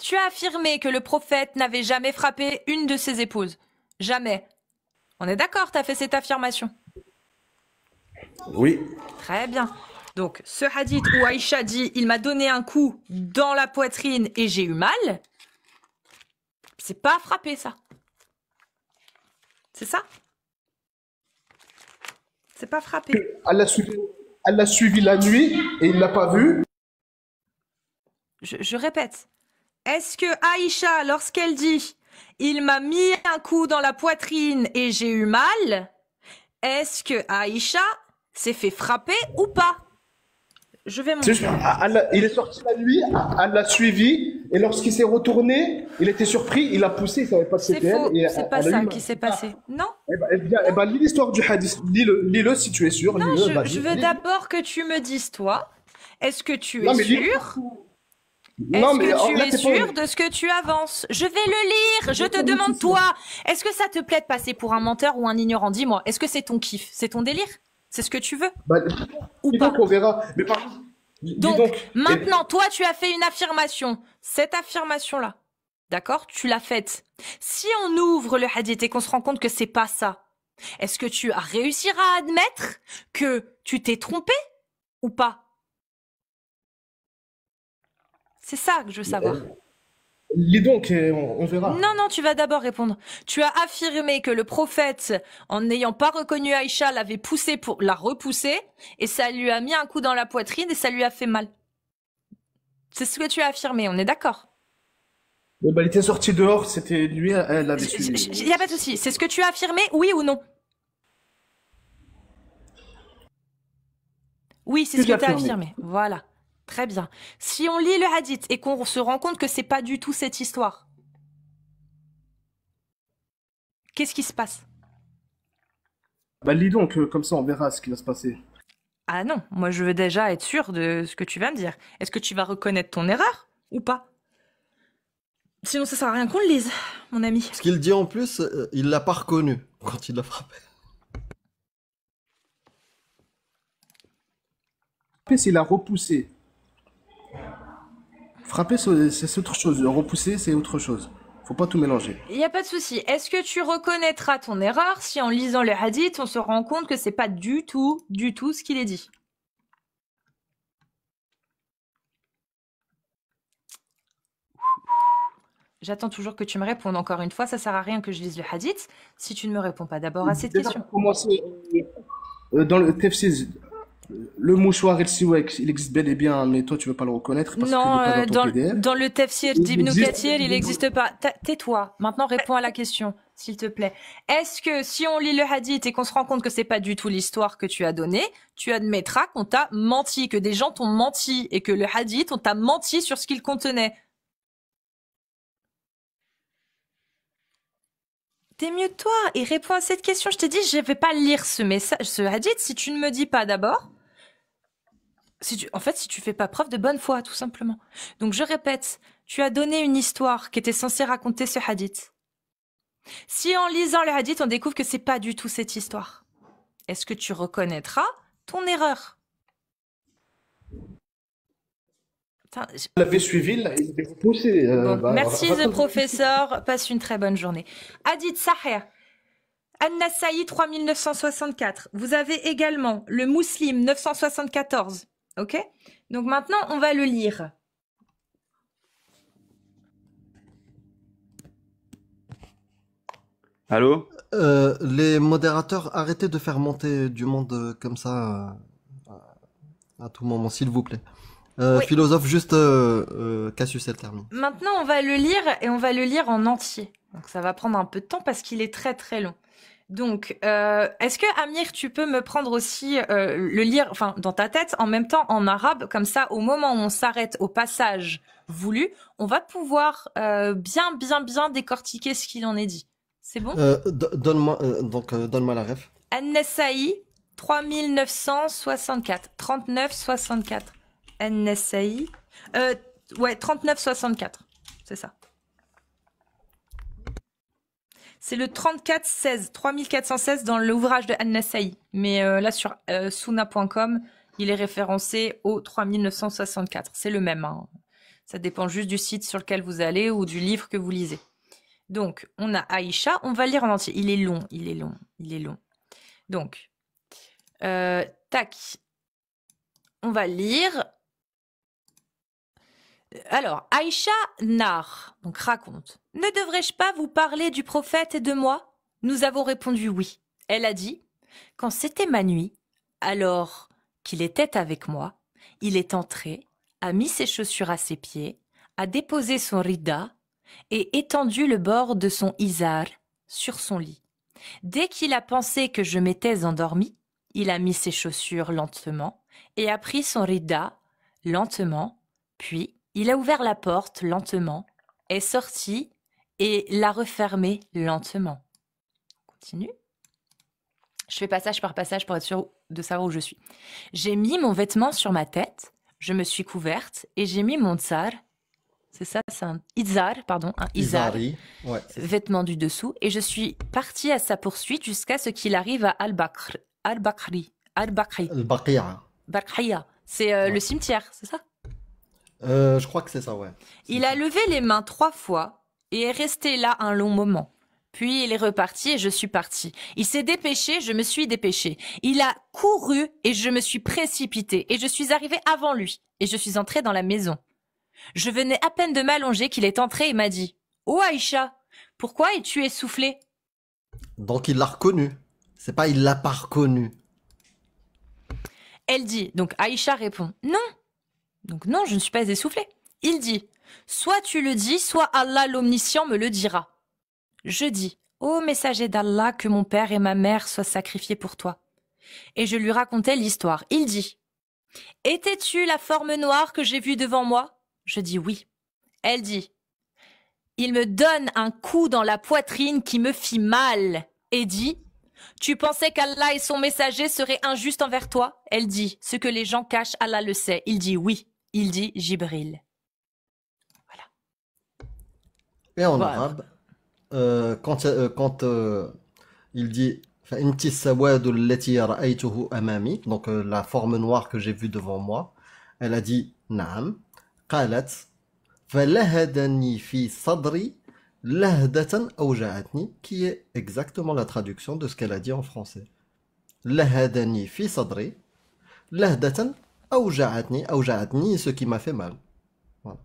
Tu as affirmé que le prophète n'avait jamais frappé une de ses épouses. Jamais. On est d'accord, t'as fait cette affirmation. Oui. Très bien. Donc, ce hadith où Aïcha dit « Il m'a donné un coup dans la poitrine et j'ai eu mal », c'est pas frappé, ça. C'est ça? C'est pas frappé. Elle l'a suivi la nuit et il l'a pas vu. Je répète. Est-ce que Aïcha, lorsqu'elle dit « Il m'a mis un coup dans la poitrine et j'ai eu mal », est-ce que Aïcha s'est fait frapper ou pas? Je vais C'est juste, montrer. il est sorti la nuit, elle l'a suivi et lorsqu'il s'est retourné, il était surpris, il a poussé, il savait pas que C'est c'était faux, elle. Et c'est pas elle a eu ça mal. qui s'est passé. Non, Eh ben, lis l'histoire du hadith. Lis-le si tu es sûr. non, lis-le, vas-y. je veux d'abord que tu me dises, toi, est-ce que tu Non, es mais lis- sûr? Non, Est-ce mais que tu là, es t'es sûr pas- de ce que tu avances? Je vais le lire, je te demande toi. Est-ce que ça te plaît de passer pour un menteur ou un ignorant? Dis-moi, est-ce que c'est ton kiff? C'est ton délire? C'est ce que tu veux? Bah, Ou dis pas? donc, on verra. Mais par contre, dis Donc, et- maintenant, toi, tu as fait une affirmation. Cette affirmation-là, d'accord? Tu l'as faite. Si on ouvre le hadith et qu'on se rend compte que c'est pas ça, est-ce que tu réussiras à admettre que tu t'es trompé ou pas? C'est ça que je veux savoir. lis donc et on verra. Non, non, tu vas d'abord répondre. Tu as affirmé que le prophète, en n'ayant pas reconnu Aïcha, l'avait poussé pour la repousser et ça lui a mis un coup dans la poitrine et ça lui a fait mal. C'est ce que tu as affirmé, on est d'accord? Eh ben, il était sorti dehors, c'était lui, elle l'avait suivi. Il n'y a pas de souci. C'est ce que tu as affirmé, oui ou non? Oui, c'est Que ce que j'ai tu as affirmé. affirmé. Voilà. Très bien. Si on lit le hadith et qu'on se rend compte que c'est pas du tout cette histoire, qu'est-ce qui se passe? Bah, lis donc, comme ça on verra ce qui va se passer. Ah non, moi je veux déjà être sûr de ce que tu vas me dire. Est-ce que tu vas reconnaître ton erreur ou pas? Sinon ça sert à rien qu'on le lise, mon ami. Ce qu'il dit en plus, il l'a pas reconnu quand il l'a frappé. Frapper, c'est la repousser. Frapper, c'est autre chose. Repousser, c'est autre chose. Faut pas tout mélanger. Il n'y a pas de souci. Est-ce que tu reconnaîtras ton erreur si en lisant le hadith, on se rend compte que c'est pas du tout ce qu'il est dit? J'attends toujours que tu me répondes. Encore une fois, ça sert à rien que je lise le hadith si tu ne me réponds pas d'abord à cette question. Pour commencer, dans le tafsir, le mouchoir et le siwak, il existe bel et bien, mais toi tu veux pas le reconnaître parce Non, qu'il n'est pas dans ton PDF. dans le tafsir d'Ibn Kathir, il n'existe pas. Tais-toi. Maintenant, réponds à la question, s'il te plaît. Est-ce que si on lit le hadith et qu'on se rend compte que c'est pas du tout l'histoire que tu as donnée, tu admettras qu'on t'a menti, que des gens t'ont menti et que le hadith, on t'a menti sur ce qu'il contenait? T'es mieux de toi et réponds à cette question. Je t'ai dit, je vais pas lire ce message, ce hadith si tu ne me dis pas d'abord. En fait, si tu fais pas preuve de bonne foi, tout simplement. Donc, je répète, tu as donné une histoire qui était censée raconter ce hadith. Si en lisant le hadith, on découvre que c'est pas du tout cette histoire, est-ce que tu reconnaîtras ton erreur? Je l'avais suivi, là, il était repoussé. Bon, merci, the professeur. Passe une très bonne journée. Hadith Sahih. An-Nasa'i 3964. Vous avez également le Muslim 974. Ok? Donc maintenant, on va le lire. Allô? Les modérateurs, arrêtez de faire monter du monde comme ça à tout moment, s'il vous plaît. Oui. Philosophe, juste Cassius, elle termine. Maintenant, on va le lire et on va le lire en entier. Donc ça va prendre un peu de temps parce qu'il est très très long. Donc, est-ce que Amir, tu peux me prendre aussi le lire, enfin, dans ta tête, en même temps en arabe, comme ça, au moment où on s'arrête au passage voulu, on va pouvoir bien décortiquer ce qu'il en est dit. C'est bon? Donne-moi la ref. An-Nasa'i 3964, 3964. An-Nasa'i, ouais, 3964, c'est ça. C'est le 3416, 3416 dans l'ouvrage de An-Nasa'i. Mais là, sur Sunna.com, il est référencé au 3964. C'est le même. Hein. Ça dépend juste du site sur lequel vous allez ou du livre que vous lisez. Donc, on a Aïcha. On va lire en entier. Il est long. Donc, tac. On va lire. Alors, Aïcha Nar, donc raconte. « Ne devrais-je pas vous parler du prophète et de moi ?» Nous avons répondu oui. Elle a dit « Quand c'était ma nuit, alors qu'il était avec moi, il est entré, a mis ses chaussures à ses pieds, a déposé son rida et étendu le bord de son izar sur son lit. Dès qu'il a pensé que je m'étais endormie, il a mis ses chaussures lentement et a pris son rida lentement, puis il a ouvert la porte lentement, est sorti et l'a refermée lentement. » Continue. Je fais passage par passage pour être sûr de savoir où je suis. « J'ai mis mon vêtement sur ma tête, je me suis couverte et j'ai mis mon tsar, c'est ça, c'est un izar, pardon, un izar, ouais, vêtement du dessous, et je suis partie à sa poursuite jusqu'à ce qu'il arrive à Al-Bakri. Al-Bakriya. C'est le cimetière, c'est ça? Je crois que c'est ça, ouais. Il a levé les mains 3 fois et est resté là un long moment. Puis il est reparti et je suis partie. Il s'est dépêché, je me suis dépêchée. Il a couru et je me suis précipitée. Et je suis arrivée avant lui. Et je suis entrée dans la maison. Je venais à peine de m'allonger qu'il est entré et m'a dit « Oh Aïcha, pourquoi es-tu essoufflée ?» Donc il l'a reconnu. C'est pas il l'a pas reconnu. Elle dit, donc Aïcha répond « Non. » Donc non, je ne suis pas essoufflée. Il dit « Soit tu le dis, soit Allah l'Omniscient me le dira. » Je dis « Ô messager d'Allah, que mon père et ma mère soient sacrifiés pour toi. » Et je lui racontais l'histoire. Il dit Étais-tu la forme noire que j'ai vue devant moi? Je dis oui. Elle dit, il me donne un coup dans la poitrine qui me fit mal et dit, tu pensais qu'Allah et son messager seraient injustes envers toi? Elle dit, ce que les gens cachent, Allah le sait. Il dit oui. Il dit Jibril. Voilà. Et en arabe, quand il dit فإنتِ السواد التي رأيته أمامي, donc la forme noire que j'ai vue devant moi, elle a dit نعم. قالت فلهدني في صدري لهدة أوجعتني, qui est exactement la traduction de ce qu'elle a dit en français. لهدني في صدري لهدة أوجعتني, أوجعتني, ce qui m'a fait mal. Voilà.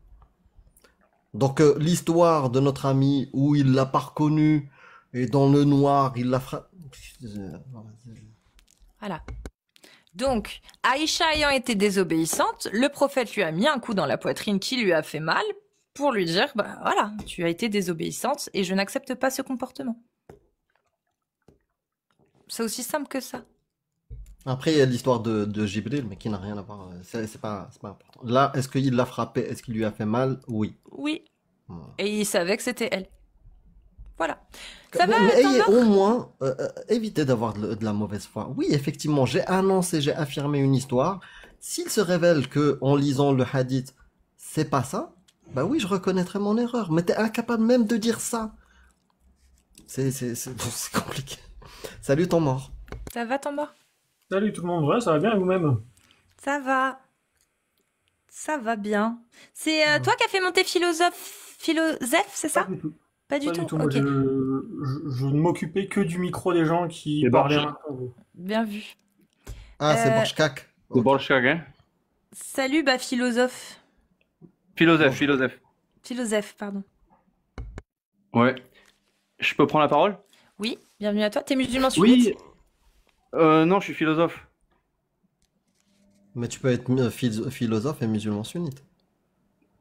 Donc l'histoire de notre ami où il l'a pas reconnu et dans le noir il l'a frappé. Voilà. Donc, Aïcha ayant été désobéissante, le prophète lui a mis un coup dans la poitrine qui lui a fait mal pour lui dire, bah voilà, tu as été désobéissante et je n'accepte pas ce comportement. C'est aussi simple que ça. Après, il y a l'histoire de Jibril, mais qui n'a rien à voir. C'est pas important. Là, est-ce qu'il l'a frappé? Est-ce qu'il lui a fait mal? Oui. Oui. Et il savait que c'était elle. Voilà. Ça va, mais au moins, évitez d'avoir de la mauvaise foi. Oui, effectivement, j'ai annoncé, j'ai affirmé une histoire. S'il se révèle que en lisant le hadith, c'est pas ça, bah oui, je reconnaîtrai mon erreur. Mais t'es incapable même de dire ça. C'est compliqué. Salut ton mort. Ça va ton mort? Salut tout le monde, ouais, ça va bien et vous-même? Ça va. Ça va bien. C'est toi qui as fait monter Philosophe, c'est ça? Pas du tout. Pas du tout. Moi, Ok. je ne m'occupais que du micro des gens qui Et parlaient. Bien vu. Ah, c'est Borchkak. C'est Borchkak, hein? Salut, bah philosophe. Philosophe. Pardon. Ouais. Je peux prendre la parole? Oui, bienvenue à toi. T'es musulman sunnite? Oui. Non, je suis philosophe. Mais tu peux être philosophe et musulman sunnite.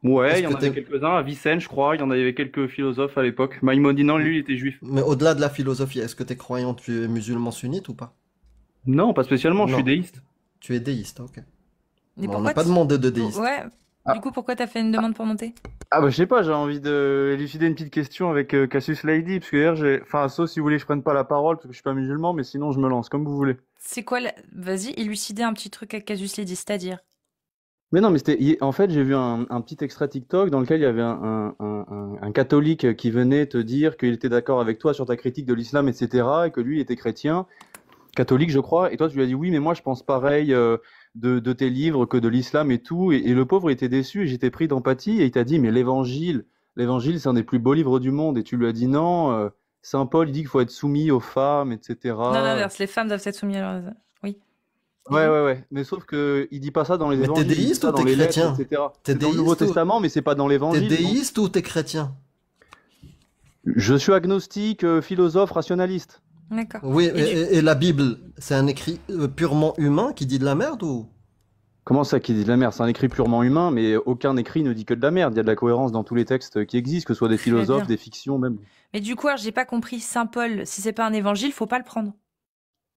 Ouais, il y en avait quelques-uns. À Vicenne, je crois, il y en avait quelques philosophes à l'époque. Maïmonide, non, lui, il était juif. Mais au-delà de la philosophie, est-ce que tu es croyant, tu es musulman sunnite ou pas? Non, pas spécialement, je Non. suis déiste. Tu es déiste, ok. Mais Bon, on pourquoi n'a pas demandé de déiste. Ouais. Du coup, pourquoi t'as fait une demande pour monter? Ah bah je sais pas, j'ai envie de élucider une petite question avec Cassius Lady, parce que hier enfin sauf si vous voulez que je prenne pas la parole, parce que je suis pas musulman, mais sinon je me lance, comme vous voulez. C'est quoi Vas-y, élucider un petit truc avec Casus Lady, c'est-à-dire? Mais non, mais en fait j'ai vu un petit extrait TikTok dans lequel il y avait un catholique qui venait te dire qu'il était d'accord avec toi sur ta critique de l'islam, etc., et que lui il était chrétien, catholique je crois, et toi tu lui as dit oui mais moi je pense pareil de tes livres que de l'islam et tout, et le pauvre était déçu et j'étais pris d'empathie et il t'a dit mais l'évangile c'est un des plus beaux livres du monde, et tu lui as dit non, Saint Paul il dit qu'il faut être soumis aux femmes, etc. Non, l'inverse, les femmes doivent être soumises à leurs... Oui. Ouais, mais sauf que il dit pas ça dans les Mais évangiles, t'es déiste ou dans t'es les lettres, chrétien? etc. T'es C'est dans le déiste Nouveau ou- Testament, mais c'est pas dans T'es l'évangile. donc. déiste ou t'es chrétien? Je suis agnostique, philosophe, rationaliste. D'accord. Oui, Et et la Bible, c'est un écrit purement humain qui dit de la merde ou? Comment ça qui dit de la merde? C'est un écrit purement humain, mais aucun écrit ne dit que de la merde. Il y a de la cohérence dans tous les textes qui existent, que ce soit des philosophes, bien. des fictions même. Mais du coup, alors, j'ai pas compris. Saint Paul, si c'est pas un évangile, faut pas le prendre.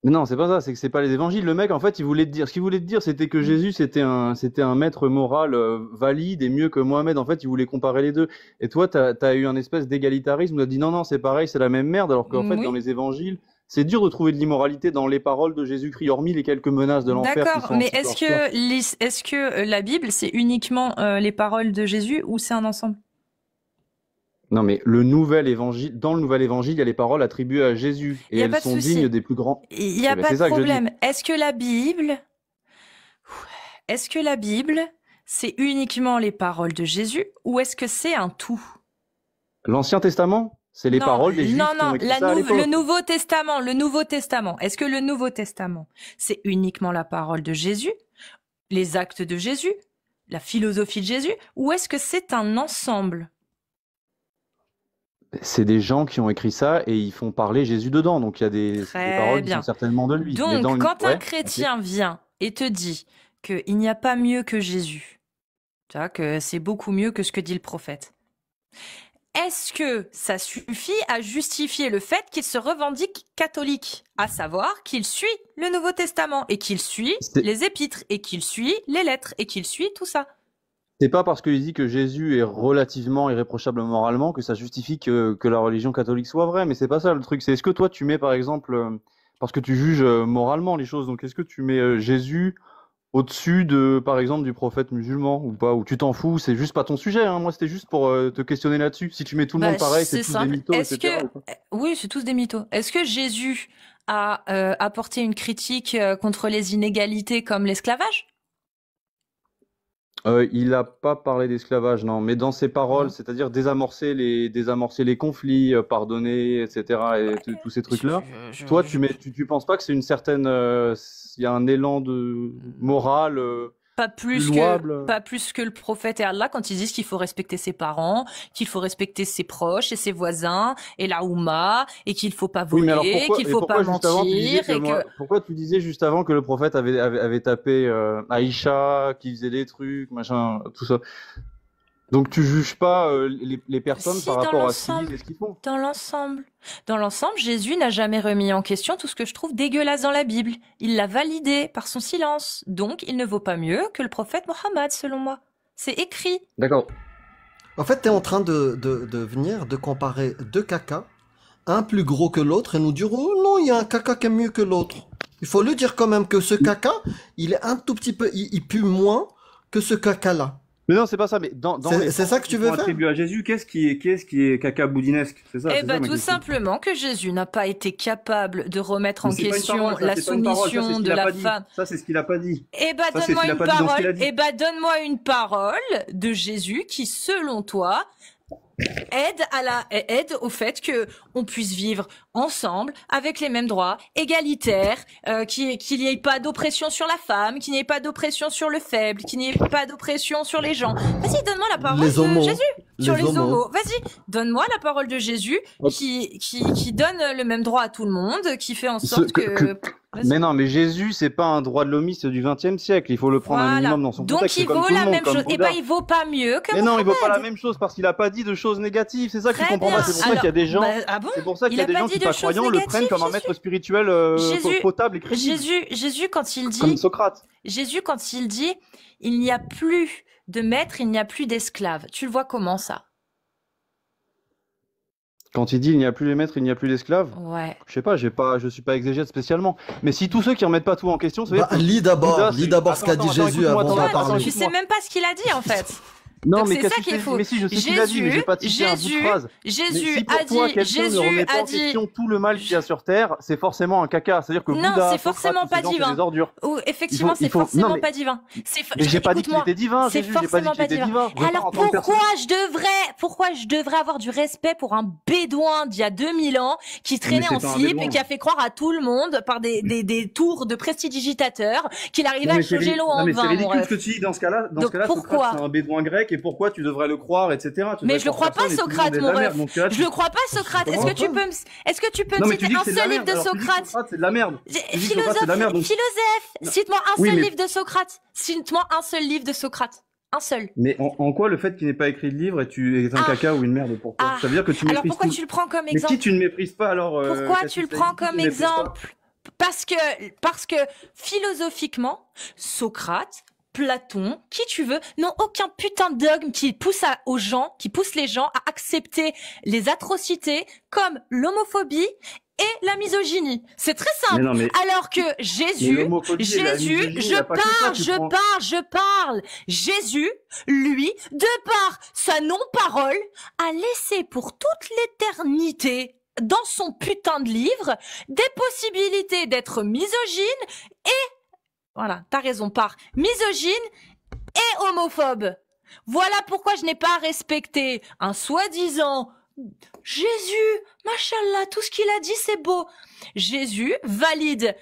Mais non, c'est pas ça, c'est que c'est pas les évangiles. Le mec, en fait, il voulait te dire, ce qu'il voulait te dire, c'était que Jésus, c'était un maître moral valide et mieux que Mohamed. En fait, il voulait comparer les deux. Et toi, t'as eu un espèce d'égalitarisme, t'as dit non, c'est pareil, c'est la même merde, alors qu'en fait, Oui. dans les évangiles, c'est dur de trouver de l'immoralité dans les paroles de Jésus-Christ, hormis les quelques menaces de l'enfer. qui D'accord, sont mais anti- est-ce que la Bible, c'est uniquement les paroles de Jésus ou c'est un ensemble? Non, mais le nouvel évangile, dans le nouvel évangile, il y a les paroles attribuées à Jésus. Et Y a elles pas de sont souci. dignes des plus grands. Il n'y a Eh ben, pas c'est de ça que je dis. problème. Est-ce que la Bible, c'est uniquement les paroles de Jésus ou est-ce que c'est un tout? L'Ancien Testament, c'est les Non, paroles des Juifs non, qui ont non, écrit ça à l'époque. le Nouveau Testament. Est-ce que le Nouveau Testament, c'est uniquement la parole de Jésus, les actes de Jésus, la philosophie de Jésus, ou est-ce que c'est un ensemble? C'est des gens qui ont écrit ça et ils font parler Jésus dedans. Donc il y a des Très paroles qui bien. sont certainement de lui. Mais Donc, dans le- quand ouais, un chrétien vient et te dit qu'il n'y a pas mieux que Jésus, tu vois, que c'est beaucoup mieux que ce que dit le prophète, est-ce que ça suffit à justifier le fait qu'il se revendique catholique, à savoir qu'il suit le Nouveau Testament et qu'il suit les épîtres et qu'il suit les lettres et qu'il suit tout ça? C'est pas parce qu'il dit que Jésus est relativement irréprochable moralement que ça justifie que la religion catholique soit vraie, mais c'est pas ça le truc. C'est est-ce que toi tu mets par exemple, parce que tu juges moralement les choses, donc est-ce que tu mets Jésus au-dessus de, par exemple, du prophète musulman ou pas, ou tu t'en fous, c'est juste pas ton sujet, hein. Moi c'était juste pour te questionner là-dessus. Si tu mets tout le monde pareil, c'est tous des mythos, etc. Oui, c'est tous des mythos. Est-ce que Jésus a apporté une critique contre les inégalités comme l'esclavage? Il n'a pas parlé d'esclavage, non, mais dans ses paroles, c'est-à-dire désamorcer les conflits, pardonner, etc. et tous ces trucs-là. Toi, tu penses pas que c'est une certaine, il y a un élan de morale pas plus que le prophète et Allah quand ils disent qu'il faut respecter ses parents, qu'il faut respecter ses proches et ses voisins et la Oumma et qu'il faut pas voler, qu'il faut pas mentir pourquoi tu disais juste avant que le prophète avait tapé Aïcha, qui faisait des trucs, machin, tout ça. Donc tu juges pas les personnes par rapport à ce qu'ils disent et ce qu'ils font. Dans l'ensemble, Jésus n'a jamais remis en question tout ce que je trouve dégueulasse dans la Bible. Il l'a validé par son silence. Donc il ne vaut pas mieux que le prophète Mohammed, selon moi. C'est écrit. D'accord. En fait, tu es en train de comparer deux cacas, un plus gros que l'autre, et nous dire oh non, il y a un caca qui est mieux que l'autre. Il faut lui dire quand même que ce caca, il est un tout petit peu, il pue moins que ce caca-là. Mais non, c'est pas ça. Mais c'est ça que tu veux faire. Attribuer à Jésus, qu'est-ce qui est caca boudinesque, c'est ça? Eh ben, tout simplement que Jésus n'a pas été capable de remettre en question la soumission de la femme. Ça, c'est ce qu'il a pas dit. Eh ben, donne-moi une parole. Eh ben, donne-moi une parole de Jésus qui, selon toi, aide au fait que on puisse vivre ensemble avec les mêmes droits, égalitaires, qu'il n'y ait pas d'oppression sur la femme, qu'il n'y ait pas d'oppression sur le faible, qu'il n'y ait pas d'oppression sur les gens. Vas-y, donne-moi la parole de Jésus sur les homos. Vas-y, donne-moi la parole de Jésus qui donne le même droit à tout le monde, qui fait en sorte que... Mais non, mais Jésus, c'est pas un droit de l'homiste du XXe siècle. Il faut le prendre un minimum dans son contexte. Donc il vaut la même chose. Eh ben, il vaut pas mieux que Mais non, il vaut pas la même chose parce qu'il a pas dit de choses négatives. C'est ça que tu comprends pas. C'est pour ça qu'il y a des gens. C'est pour ça qu'il y a des gens qui, pas croyants, le prennent comme un maître spirituel potable et crédible. Jésus, quand il dit. Comme Socrate. Jésus, quand il dit, il n'y a plus de maître, il n'y a plus d'esclave. Tu le vois comment ça? Quand il dit il n'y a plus les maîtres, il n'y a plus d'esclaves. Ouais. Je sais pas, je suis pas exégète spécialement. Mais si tous ceux qui remettent pas tout en question, ça veut dire que... lis d'abord ce qu'a dit Jésus avant d'en parler. Tu sais même pas ce qu'il a dit en fait. Non, mais c'est ça qui est faux. Mais si, je sais ce qu'il a dit, mais j'ai pas cité un bout de phrase. Jésus a dit, Jésus a dit tout le mal qu'il y a sur terre, c'est forcément un caca. C'est-à-dire que non, c'est forcément pas divin. Ou effectivement, c'est forcément pas divin. Mais j'ai pas dit qu'il était divin. C'est forcément pas divin. Alors pourquoi je devrais avoir du respect pour un bédouin d'il y a 2000 ans qui traînait en slip et qui a fait croire à tout le monde par des tours de prestidigitateurs qu'il arrivait à changer l'eau en vin. C'est ridicule ce que tu dis dans ce cas-là. Dans ce cas-là, Socrate, c'est un bédouin grec. Et pourquoi tu devrais le croire, etc. Mais je le crois pas, Socrate, mon ref. Je le crois pas, Socrate. Est-ce que tu peux me citer un seul livre de Socrate? C'est de la merde. Philosophe, cite-moi un seul livre de Socrate. Cite-moi un seul livre de Socrate. Un seul. Mais en quoi le fait qu'il n'ait pas écrit de livre est un caca ou une merde pour toi? Ça veut dire que tu méprises. Alors pourquoi tu le prends comme exemple? Mais si tu ne méprises pas, alors. Pourquoi tu le prends comme exemple? Parce que philosophiquement, Socrate, Platon, qui tu veux, n'ont aucun putain de dogme qui pousse les gens à accepter les atrocités comme l'homophobie et la misogynie. C'est très simple. Alors que Jésus, je parle. Jésus, lui, de par sa non-parole, a laissé pour toute l'éternité dans son putain de livre des possibilités d'être misogyne et voilà, t'as raison, par misogyne et homophobe. Voilà pourquoi je n'ai pas respecté un soi-disant Jésus, machallah, tout ce qu'il a dit c'est beau. Jésus valide,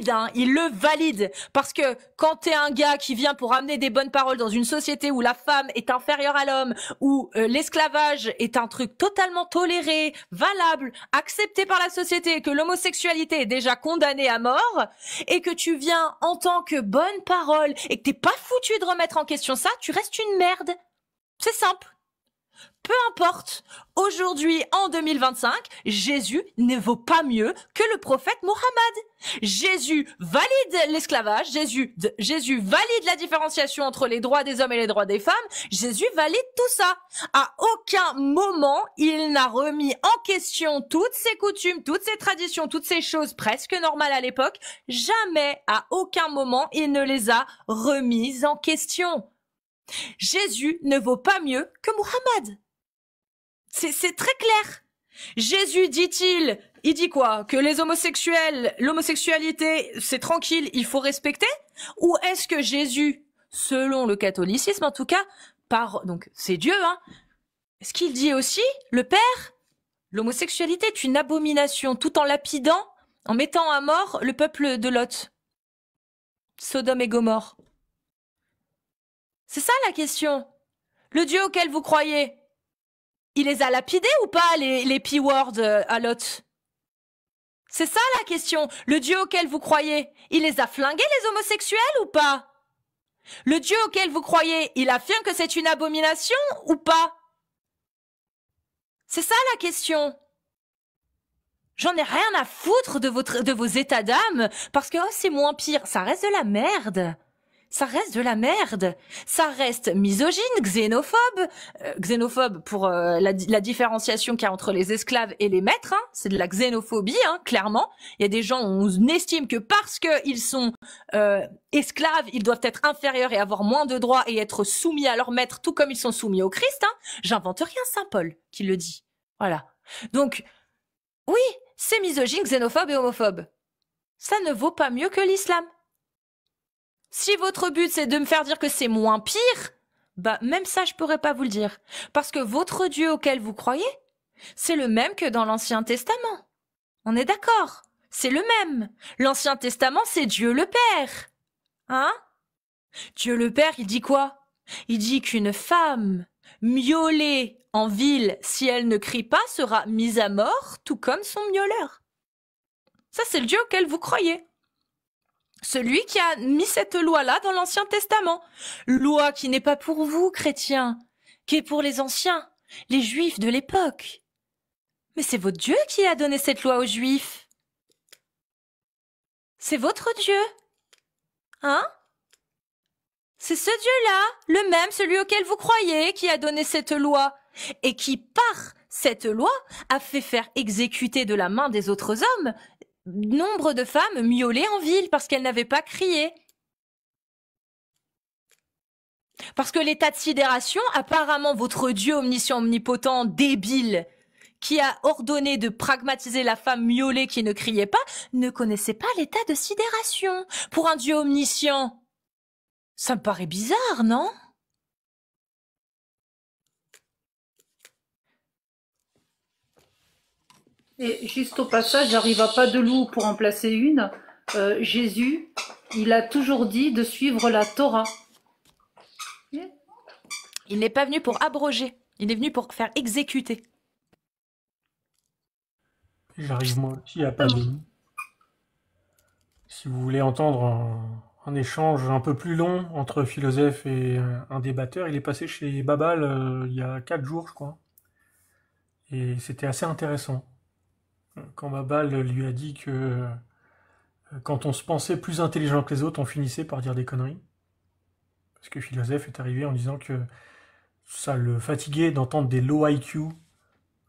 hein, il le valide. Parce que quand t'es un gars qui vient pour amener des bonnes paroles dans une société où la femme est inférieure à l'homme, où l'esclavage est un truc totalement toléré, valable, accepté par la société, que l'homosexualité est déjà condamnée à mort, et que tu viens en tant que bonne parole, et que t'es pas foutu de remettre en question ça, tu restes une merde. C'est simple. Peu importe. Aujourd'hui, en 2025, Jésus ne vaut pas mieux que le prophète Mohammed. Jésus valide l'esclavage. Jésus valide la différenciation entre les droits des hommes et les droits des femmes. Jésus valide tout ça. À aucun moment, il n'a remis en question toutes ces coutumes, toutes ces traditions, toutes ces choses presque normales à l'époque. Jamais, à aucun moment, il ne les a remises en question. Jésus ne vaut pas mieux que Mohammed. C'est très clair. Jésus il dit quoi? Que les homosexuels, l'homosexualité, c'est tranquille, il faut respecter? Ou est-ce que Jésus, selon le catholicisme en tout cas, donc c'est Dieu, hein? Est-ce qu'il dit aussi, le Père, l'homosexualité est une abomination, tout en lapidant, en mettant à mort le peuple de Lot, Sodome et Gomorrhe? C'est ça la question. Le Dieu auquel vous croyez, il les a lapidés ou pas, les P-words à Lot? C'est ça la question. Le Dieu auquel vous croyez, il les a flingués les homosexuels ou pas? Le Dieu auquel vous croyez, il affirme que c'est une abomination ou pas? C'est ça la question. J'en ai rien à foutre de vos états d'âme, parce que c'est moins pire. Ça reste de la merde. Ça reste de la merde. Ça reste misogyne, xénophobe pour la différenciation qu'il y a entre les esclaves et les maîtres. Hein. C'est de la xénophobie, hein, clairement. Il y a des gens où on estime que parce qu'ils sont esclaves, ils doivent être inférieurs et avoir moins de droits et être soumis à leur maître, tout comme ils sont soumis au Christ. Hein. J'invente rien, Saint Paul qui le dit. Voilà. Donc, oui, c'est misogyne, xénophobe et homophobe. Ça ne vaut pas mieux que l'islam. Si votre but c'est de me faire dire que c'est moins pire, bah même ça je pourrais pas vous le dire. Parce que votre Dieu auquel vous croyez, c'est le même que dans l'Ancien Testament. On est d'accord? C'est le même. L'Ancien Testament c'est Dieu le Père. Hein? Dieu le Père, il dit quoi? Il dit qu'une femme miaulée en ville, si elle ne crie pas, sera mise à mort, tout comme son miauleur. Ça c'est le Dieu auquel vous croyez. Celui qui a mis cette loi-là dans l'Ancien Testament. Loi qui n'est pas pour vous, chrétiens, qui est pour les anciens, les juifs de l'époque. Mais c'est votre Dieu qui a donné cette loi aux juifs. C'est votre Dieu. Hein? C'est ce Dieu-là, le même, celui auquel vous croyez, qui a donné cette loi. Et qui, par cette loi, a fait faire exécuter de la main des autres hommes nombre de femmes miaulées en ville parce qu'elles n'avaient pas crié. Parce que l'état de sidération, apparemment votre Dieu omniscient, omnipotent, débile, qui a ordonné de pragmatiser la femme miaulée qui ne criait pas, ne connaissait pas l'état de sidération. Pour un Dieu omniscient, ça me paraît bizarre, non? Et juste au passage, j'arrive à pas de loup pour en placer une. Jésus, il a toujours dit de suivre la Torah. Il n'est pas venu pour abroger, il est venu pour faire exécuter. J'arrive moi aussi à pas de loup. Si vous voulez entendre un échange un peu plus long entre philosophe et un débatteur, il est passé chez Babal il y a 4 jours, je crois. Et c'était assez intéressant. Quand Babal lui a dit que quand on se pensait plus intelligent que les autres, on finissait par dire des conneries. Parce que philosophe est arrivé en disant que ça le fatiguait d'entendre des low IQ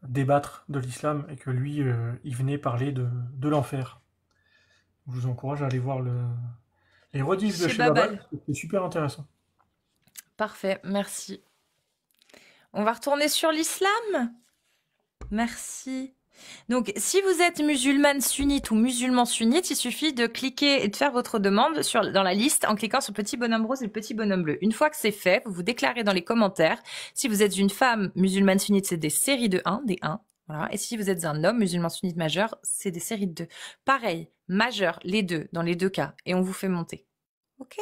débattre de l'islam et que lui, il venait parler de l'enfer. Je vous encourage à aller voir les rediffs de chez Babal. C'est super intéressant. Parfait, merci. On va retourner sur l'islam. Merci. Donc, si vous êtes musulmane sunnite ou musulman sunnite, il suffit de cliquer et de faire votre demande dans la liste en cliquant sur le petit bonhomme rose et le petit bonhomme bleu. Une fois que c'est fait, vous vous déclarez dans les commentaires. Si vous êtes une femme musulmane sunnite, c'est des séries de 1, des 1. Voilà. Et si vous êtes un homme musulman sunnite majeur, c'est des séries de 2. Pareil, majeur, les deux, dans les deux cas. Et on vous fait monter. Ok?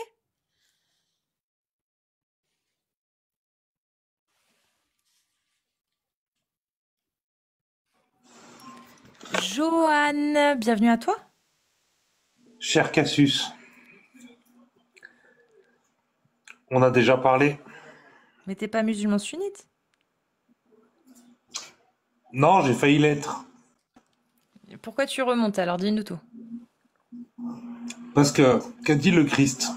Johan, bienvenue à toi. Cher Cassius, on a déjà parlé. Mais t'es pas musulman sunnite? Non, j'ai failli l'être. Pourquoi tu remontes alors? Dis-nous tout. Parce que, qu'a dit le Christ?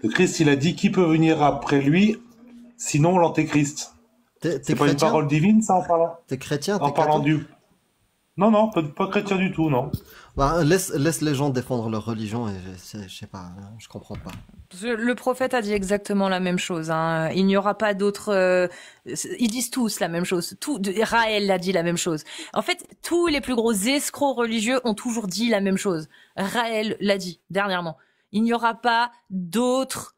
Le Christ, il a dit qui peut venir après lui, sinon l'antéchrist. C'est pas une parole divine, ça, en parlant? T'es chrétien, En parlant du... Non, non, pas chrétien du tout, non. Bah, laisse les gens défendre leur religion et je sais pas, je comprends pas. Le prophète a dit exactement la même chose. Hein. Il n'y aura pas d'autres. Ils disent tous la même chose. Raël a dit la même chose. En fait, tous les plus gros escrocs religieux ont toujours dit la même chose. Raël l'a dit dernièrement. Il n'y aura pas d'autres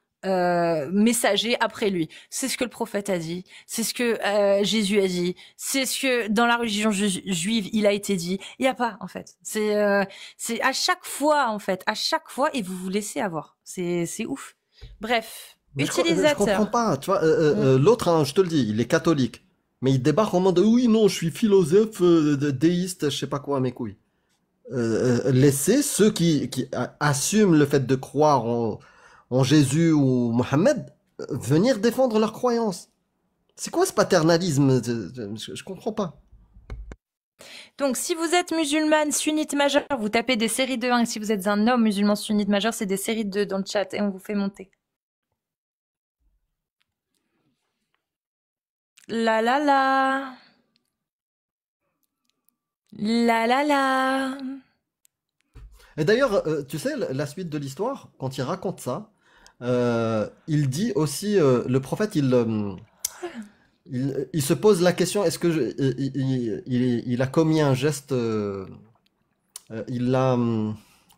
messager après lui. C'est ce que le prophète a dit. C'est ce que Jésus a dit. C'est ce que dans la religion juive il a été dit. Il n'y a pas en fait. C'est à chaque fois en fait, à chaque fois et vous vous laissez avoir. C'est ouf. Bref, Mais utilisateur. je comprends pas. Tu vois, l'autre, hein, je te le dis, il est catholique, mais il débarque en mode oui non, je suis philosophe, déiste, je sais pas quoi, mes couilles. Laissez ceux qui assument le fait de croire en Jésus ou Mohammed venir défendre leurs croyances. C'est quoi ce paternalisme? Je comprends pas. Donc, si vous êtes musulmane sunnite majeure, vous tapez des séries de 1. Et si vous êtes un homme musulman sunnite majeur, c'est des séries de 2 dans le chat et on vous fait monter. La la la. La la la. Et d'ailleurs, tu sais, la suite de l'histoire, quand il raconte ça, il dit aussi, le prophète, il se pose la question, est-ce que il a commis un geste, il a,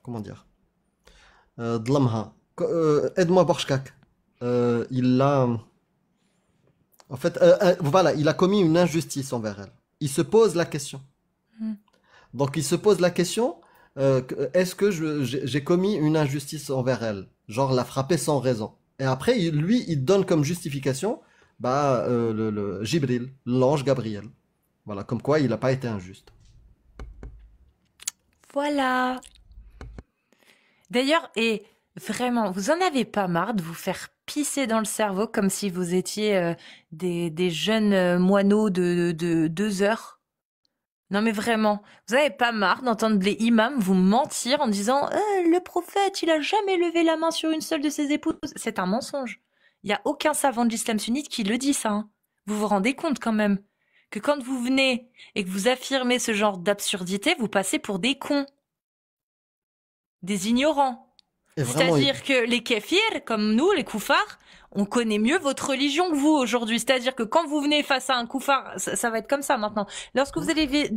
comment dire, Dlamha, aide-moi Borshkak, il a, en fait, voilà, il a commis une injustice envers elle. Il se pose la question. Donc il se pose la question, est-ce que j'ai commis une injustice envers elle? Genre la frapper sans raison. Et après, lui, il donne comme justification le Jibril, l'ange Gabriel. Voilà, comme quoi il n'a pas été injuste. Voilà. D'ailleurs, et vraiment, vous en avez pas marre de vous faire pisser dans le cerveau comme si vous étiez des jeunes moineaux de 2 heures? Non mais vraiment, vous avez pas marre d'entendre les imams vous mentir en disant le prophète, il a jamais levé la main sur une seule de ses épouses. C'est un mensonge. Il y a aucun savant de l'islam sunnite qui le dit ça. Hein. Vous vous rendez compte quand même que quand vous venez et que vous affirmez ce genre d'absurdité, vous passez pour des cons, des ignorants. C'est-à-dire que les kéfirs, comme nous, les koufars, on connaît mieux votre religion que vous aujourd'hui. C'est-à-dire que quand vous venez face à un koufar, ça va être comme ça maintenant. Lorsque vous allez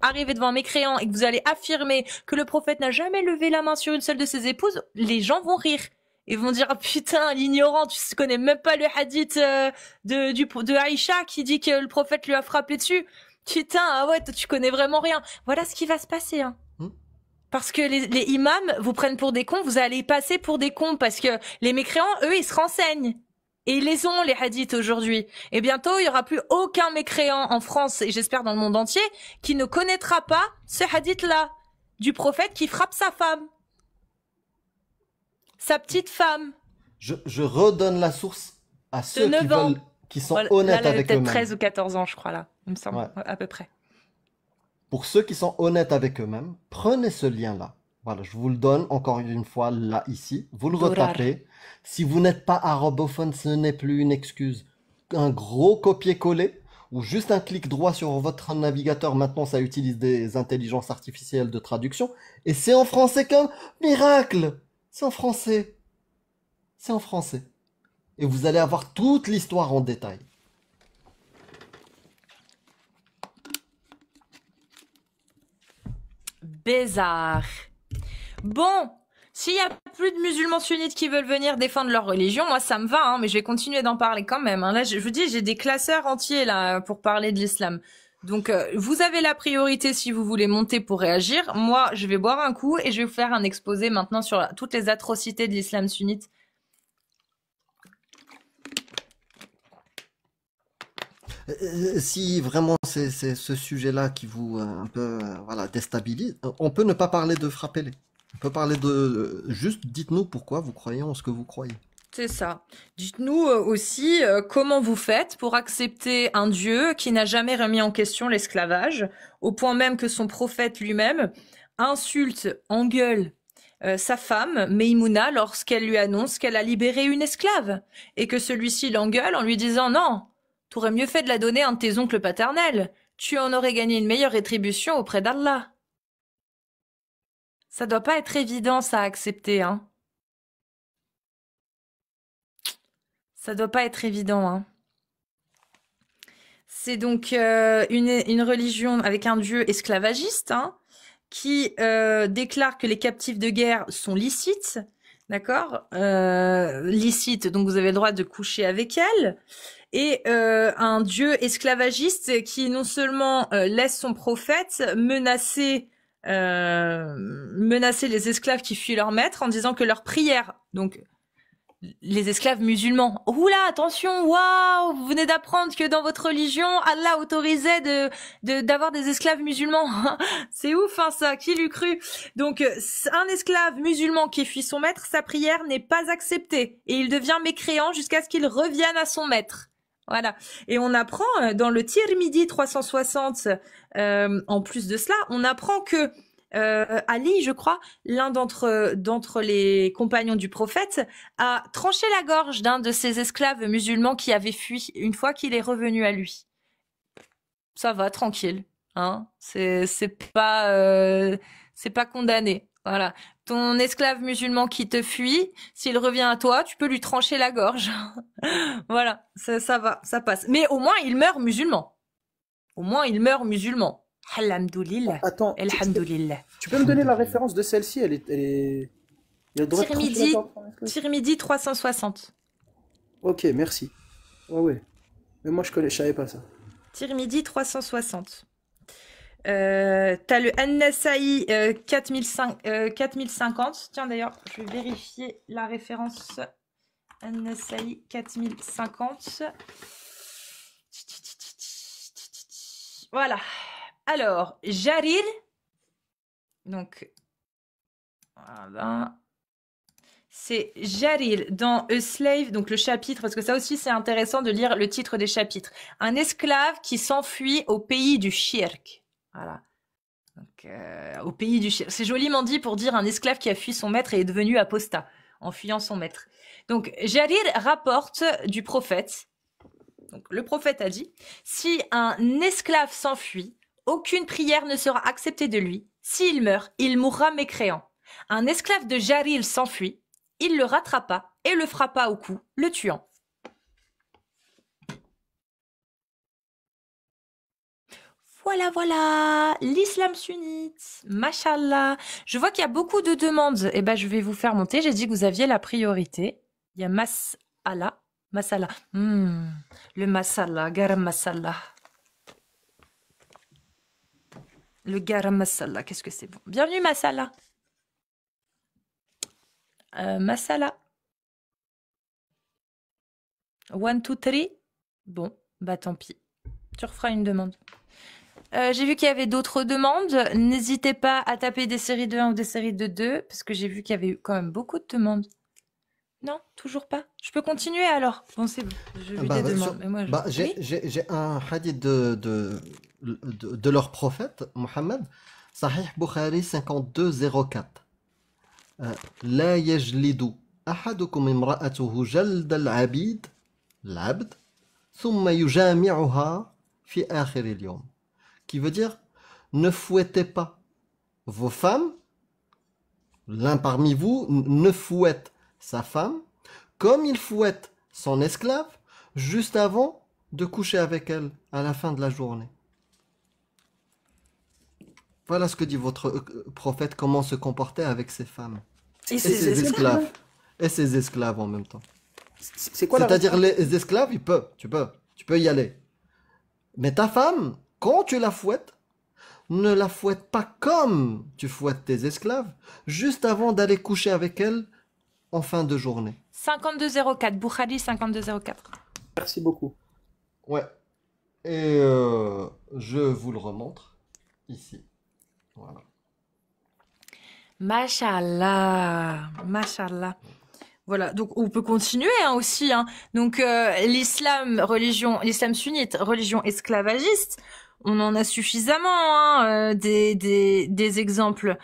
arriver devant un mécréant et que vous allez affirmer que le prophète n'a jamais levé la main sur une seule de ses épouses, les gens vont rire. Et vont dire, putain, l'ignorant, tu connais même pas le hadith de Aïcha qui dit que le prophète lui a frappé dessus. Putain, ah ouais, tu connais vraiment rien. Voilà ce qui va se passer, hein. Parce que les imams vous prennent pour des cons, vous allez passer pour des cons parce que les mécréants, eux, ils se renseignent. Et ils les ont, les hadiths, aujourd'hui. Et bientôt, il y aura plus aucun mécréant en France, et j'espère dans le monde entier, qui ne connaîtra pas ce hadith-là, du prophète qui frappe sa femme. Sa petite femme. Je redonne la source à ceux qui sont honnêtes avec eux-mêmes. Peut-être 13 ou 14 ans, je crois, là. Il me semble, ouais. À peu près. Pour ceux qui sont honnêtes avec eux-mêmes, prenez ce lien-là. Voilà, je vous le donne encore une fois là, ici. Vous le retapez. Si vous n'êtes pas arabophone, ce n'est plus une excuse. Un gros copier-coller ou juste un clic droit sur votre navigateur. Maintenant, ça utilise des intelligences artificielles de traduction. Et c'est en français qu'un miracle. C'est en français. C'est en français. Et vous allez avoir toute l'histoire en détail. Bizarre. Bon, s'il y a plus de musulmans sunnites qui veulent venir défendre leur religion, moi ça me va, hein, mais je vais continuer d'en parler quand même. Hein. Là, je vous dis, j'ai des classeurs entiers là pour parler de l'islam. Donc, vous avez la priorité si vous voulez monter pour réagir. Moi, je vais boire un coup et je vais vous faire un exposé maintenant sur toutes les atrocités de l'islam sunnite. Si vraiment c'est ce sujet-là qui vous un peu déstabilise, on peut ne pas parler de frapper-les. On peut parler de juste dites-nous pourquoi vous croyez en ce que vous croyez. C'est ça. Dites-nous aussi comment vous faites pour accepter un Dieu qui n'a jamais remis en question l'esclavage, au point même que son prophète lui-même insulte, engueule sa femme, Maïmouna, lorsqu'elle lui annonce qu'elle a libéré une esclave, et que celui-ci l'engueule en lui disant « Non, t'aurais mieux fait de la donner à un de tes oncles paternels, tu en aurais gagné une meilleure rétribution auprès d'Allah. » Ça doit pas être évident, ça, à accepter, hein. Ça doit pas être évident, hein. C'est donc une religion avec un dieu esclavagiste, hein, qui déclare que les captifs de guerre sont licites, d'accord, licites, donc vous avez le droit de coucher avec elles, et un dieu esclavagiste qui non seulement laisse son prophète menacer les esclaves qui fuient leur maître en disant que leurs prières, donc les esclaves musulmans. Oula, attention, waouh, vous venez d'apprendre que dans votre religion, Allah autorisait d'avoir des esclaves musulmans. C'est ouf, hein, ça, qui l'eût cru? Donc, un esclave musulman qui fuit son maître, sa prière n'est pas acceptée. Et il devient mécréant jusqu'à ce qu'il revienne à son maître. Voilà. Et on apprend, dans le Tirmidhi 360, en plus de cela, on apprend que Ali, je crois, l'un d'entre les compagnons du prophète, a tranché la gorge d'un de ses esclaves musulmans qui avait fui une fois qu'il est revenu à lui. Ça va, tranquille, hein. C'est pas condamné. Voilà. Ton esclave musulman qui te fuit, s'il revient à toi, tu peux lui trancher la gorge. Voilà, ça va, ça passe. Mais au moins, il meurt musulman. Au moins, il meurt musulman. Alhamdoulilah. Attends, Alhamdoulilah. tu peux me donner la référence de celle-ci? Elle est... Il y a le droit de trancher la gorge, hein, Tirmidhi 360. Ok, merci. Ouais. Mais moi, je savais pas ça. Tirmidhi 360. T'as le An-Nasa'i 4050. Tiens, d'ailleurs, je vais vérifier la référence. An-Nasa'i 4050. Voilà. Alors, Jarir. Donc, voilà. C'est Jarir dans A Slave, donc le chapitre, parce que ça aussi c'est intéressant de lire le titre des chapitres. Un esclave qui s'enfuit au pays du shirk. Voilà. Donc, au pays du shirk. C'est joliment dit pour dire un esclave qui a fui son maître et est devenu apostat en fuyant son maître. Donc, Jarir rapporte du prophète. Donc, le prophète a dit, si un esclave s'enfuit, aucune prière ne sera acceptée de lui. S'il meurt, il mourra mécréant. Un esclave de Jarir s'enfuit. Il le rattrapa et le frappa au cou, le tuant. Voilà, l'islam sunnite, mashallah. Je vois qu'il y a beaucoup de demandes. Eh ben, je vais vous faire monter. J'ai dit que vous aviez la priorité. Il y a masala. Le masala, garam masala. Le garam masala, qu'est-ce que c'est bon. Bienvenue, masala. Masala. 1, 2, 3. Bon, bah tant pis. Tu referas une demande. J'ai vu qu'il y avait d'autres demandes. N'hésitez pas à taper des séries de 1 ou des séries de 2, parce que j'ai vu qu'il y avait eu quand même beaucoup de demandes. Non, toujours pas. Je peux continuer alors. Bon, c'est bon. J'ai vu des demandes. Mais moi, j'ai un hadith de leur prophète, Mohammed. Sahih Bukhari 5204. لا يجلد أحدكم امرأته جلد العبد ثم يجامعها في آخر اليوم. Qui veut dire, ne fouettez pas vos femmes, l'un parmi vous ne fouette sa femme comme il fouette son esclave juste avant de coucher avec elle à la fin de la journée. Voilà ce que dit votre prophète, comment se comporter avec ses femmes. Et ses esclaves. Et ses esclaves en même temps. C'est quoi C'est-à-dire les esclaves, tu peux y aller. Mais ta femme, quand tu la fouettes, ne la fouette pas comme tu fouettes tes esclaves, juste avant d'aller coucher avec elle en fin de journée. 5204, Bukhari 5204. Merci beaucoup. Ouais. Et je vous le remontre ici. Voilà. Mashallah, mashallah. Voilà, donc on peut continuer hein, aussi. Hein. Donc l'islam sunnite, religion esclavagiste, on en a suffisamment hein, des exemples.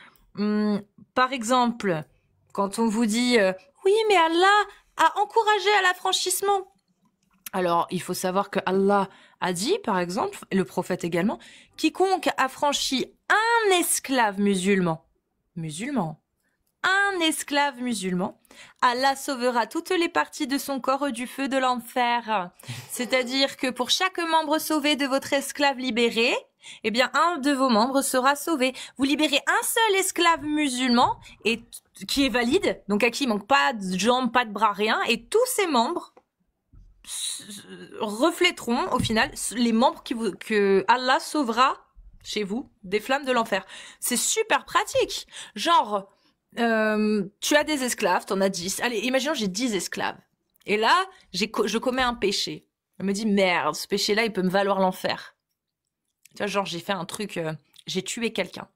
Par exemple, quand on vous dit oui, mais Allah a encouragé à l'affranchissement. Alors, il faut savoir que Allah a dit, par exemple, et le prophète également, quiconque affranchit un esclave musulman, un esclave musulman, Allah sauvera toutes les parties de son corps du feu de l'enfer. C'est-à-dire que pour chaque membre sauvé de votre esclave libéré, eh bien, un de vos membres sera sauvé. Vous libérez un seul esclave musulman et qui est valide, donc à qui il manque pas de jambes, pas de bras, rien, et tous ses membres reflèteront au final les membres que Allah sauvera chez vous des flammes de l'enfer. C'est super pratique. Genre, tu as des esclaves, t'en as 10. Allez, imaginons j'ai 10 esclaves. Et là, je commets un péché. Je me dis, merde, ce péché-là, il peut me valoir l'enfer. Tu vois, genre, j'ai fait un truc, j'ai tué quelqu'un.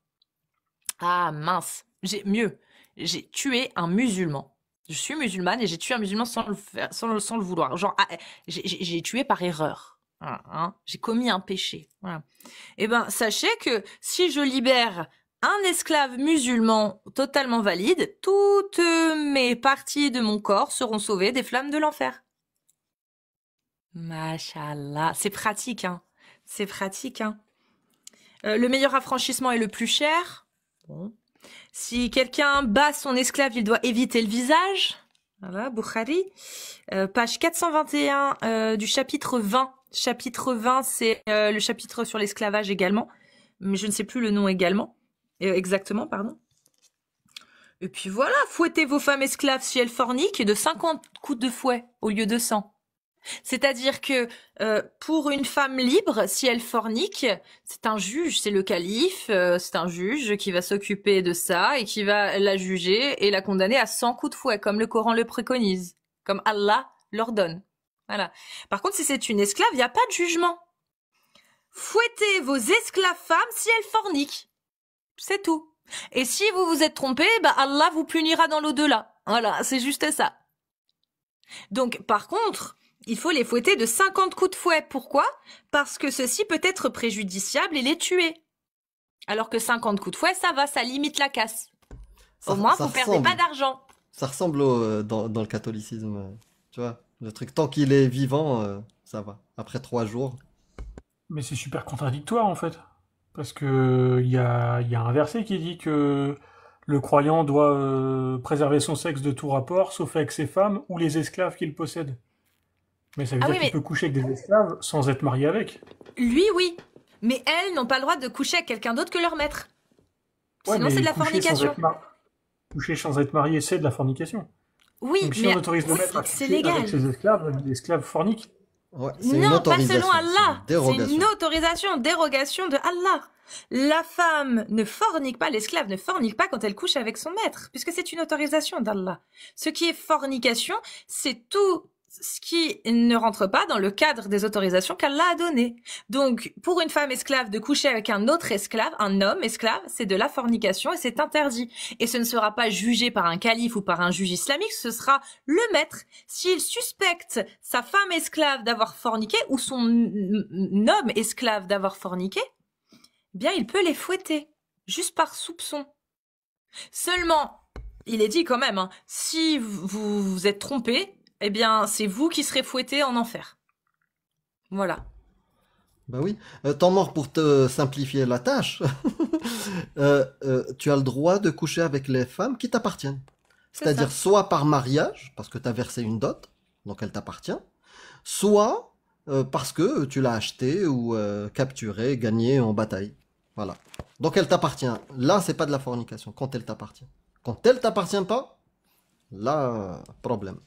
Ah, mince. J'ai tué un musulman. Je suis musulmane et j'ai tué un musulman sans le vouloir. Genre, j'ai tué par erreur. Voilà, hein. J'ai commis un péché. Voilà. Eh ben, sachez que si je libère un esclave musulman totalement valide, toutes mes parties de mon corps seront sauvées des flammes de l'enfer. Mashallah. C'est pratique, hein. C'est pratique, hein. Le meilleur affranchissement est le plus cher. Bon. Si quelqu'un bat son esclave, il doit éviter le visage. Voilà, Bukhari. Page 421 du chapitre 20. Chapitre 20, c'est le chapitre sur l'esclavage également. Mais je ne sais plus le nom également. Exactement, pardon. Et puis voilà, fouettez vos femmes esclaves si elles forniquent de 50 coups de fouet au lieu de 100. C'est-à-dire que pour une femme libre, si elle fornique, c'est un juge, c'est le calife, c'est un juge qui va s'occuper de ça et qui va la juger et la condamner à 100 coups de fouet, comme le Coran le préconise, comme Allah l'ordonne. Voilà. Par contre, si c'est une esclave, il n'y a pas de jugement. Fouettez vos esclaves femmes si elles forniquent. C'est tout. Et si vous vous êtes trompé, bah Allah vous punira dans l'au-delà. Voilà, c'est juste ça. Donc, par contre, il faut les fouetter de 50 coups de fouet. Pourquoi? Parce que ceci peut être préjudiciable et les tuer. Alors que 50 coups de fouet, ça va, ça limite la casse. Au moins, vous perdez pas d'argent. Ça ressemble dans le catholicisme, tu vois. Le truc, tant qu'il est vivant, ça va. Après 3 jours. Mais c'est super contradictoire, en fait. Parce que il y a un verset qui dit que le croyant doit préserver son sexe de tout rapport, sauf avec ses femmes ou les esclaves qu'il possède. Mais ça veut dire qu'il peut coucher avec des esclaves sans être marié avec. Lui, oui. Mais elles n'ont pas le droit de coucher avec quelqu'un d'autre que leur maître. Ouais, sinon, c'est de la fornication. Coucher sans être marié, c'est de la fornication. Oui, donc, si on autorise le maître à coucher avec ses esclaves, les esclaves forniquent. Ouais, non, pas selon Allah. C'est une autorisation, dérogation de Allah. La femme ne fornique pas, l'esclave ne fornique pas quand elle couche avec son maître, puisque c'est une autorisation d'Allah. Ce qui est fornication, c'est tout ce qui ne rentre pas dans le cadre des autorisations qu'Allah a données. Donc, pour une femme esclave de coucher avec un autre esclave, un homme esclave, c'est de la fornication et c'est interdit. Et ce ne sera pas jugé par un calife ou par un juge islamique, ce sera le maître. S'il suspecte sa femme esclave d'avoir forniqué ou son homme esclave d'avoir forniqué, eh bien, il peut les fouetter, juste par soupçon. Seulement, il est dit quand même, hein, si vous vous êtes trompé, eh bien, c'est vous qui serez fouetté en enfer. Voilà. Bah oui. Temps mort, pour te simplifier la tâche, tu as le droit de coucher avec les femmes qui t'appartiennent. C'est-à-dire soit par mariage, parce que tu as versé une dot, donc elle t'appartient, soit parce que tu l'as acheté ou capturé, gagné en bataille. Voilà. Donc elle t'appartient. Là, c'est pas de la fornication, quand elle t'appartient. Quand elle t'appartient pas, là, problème.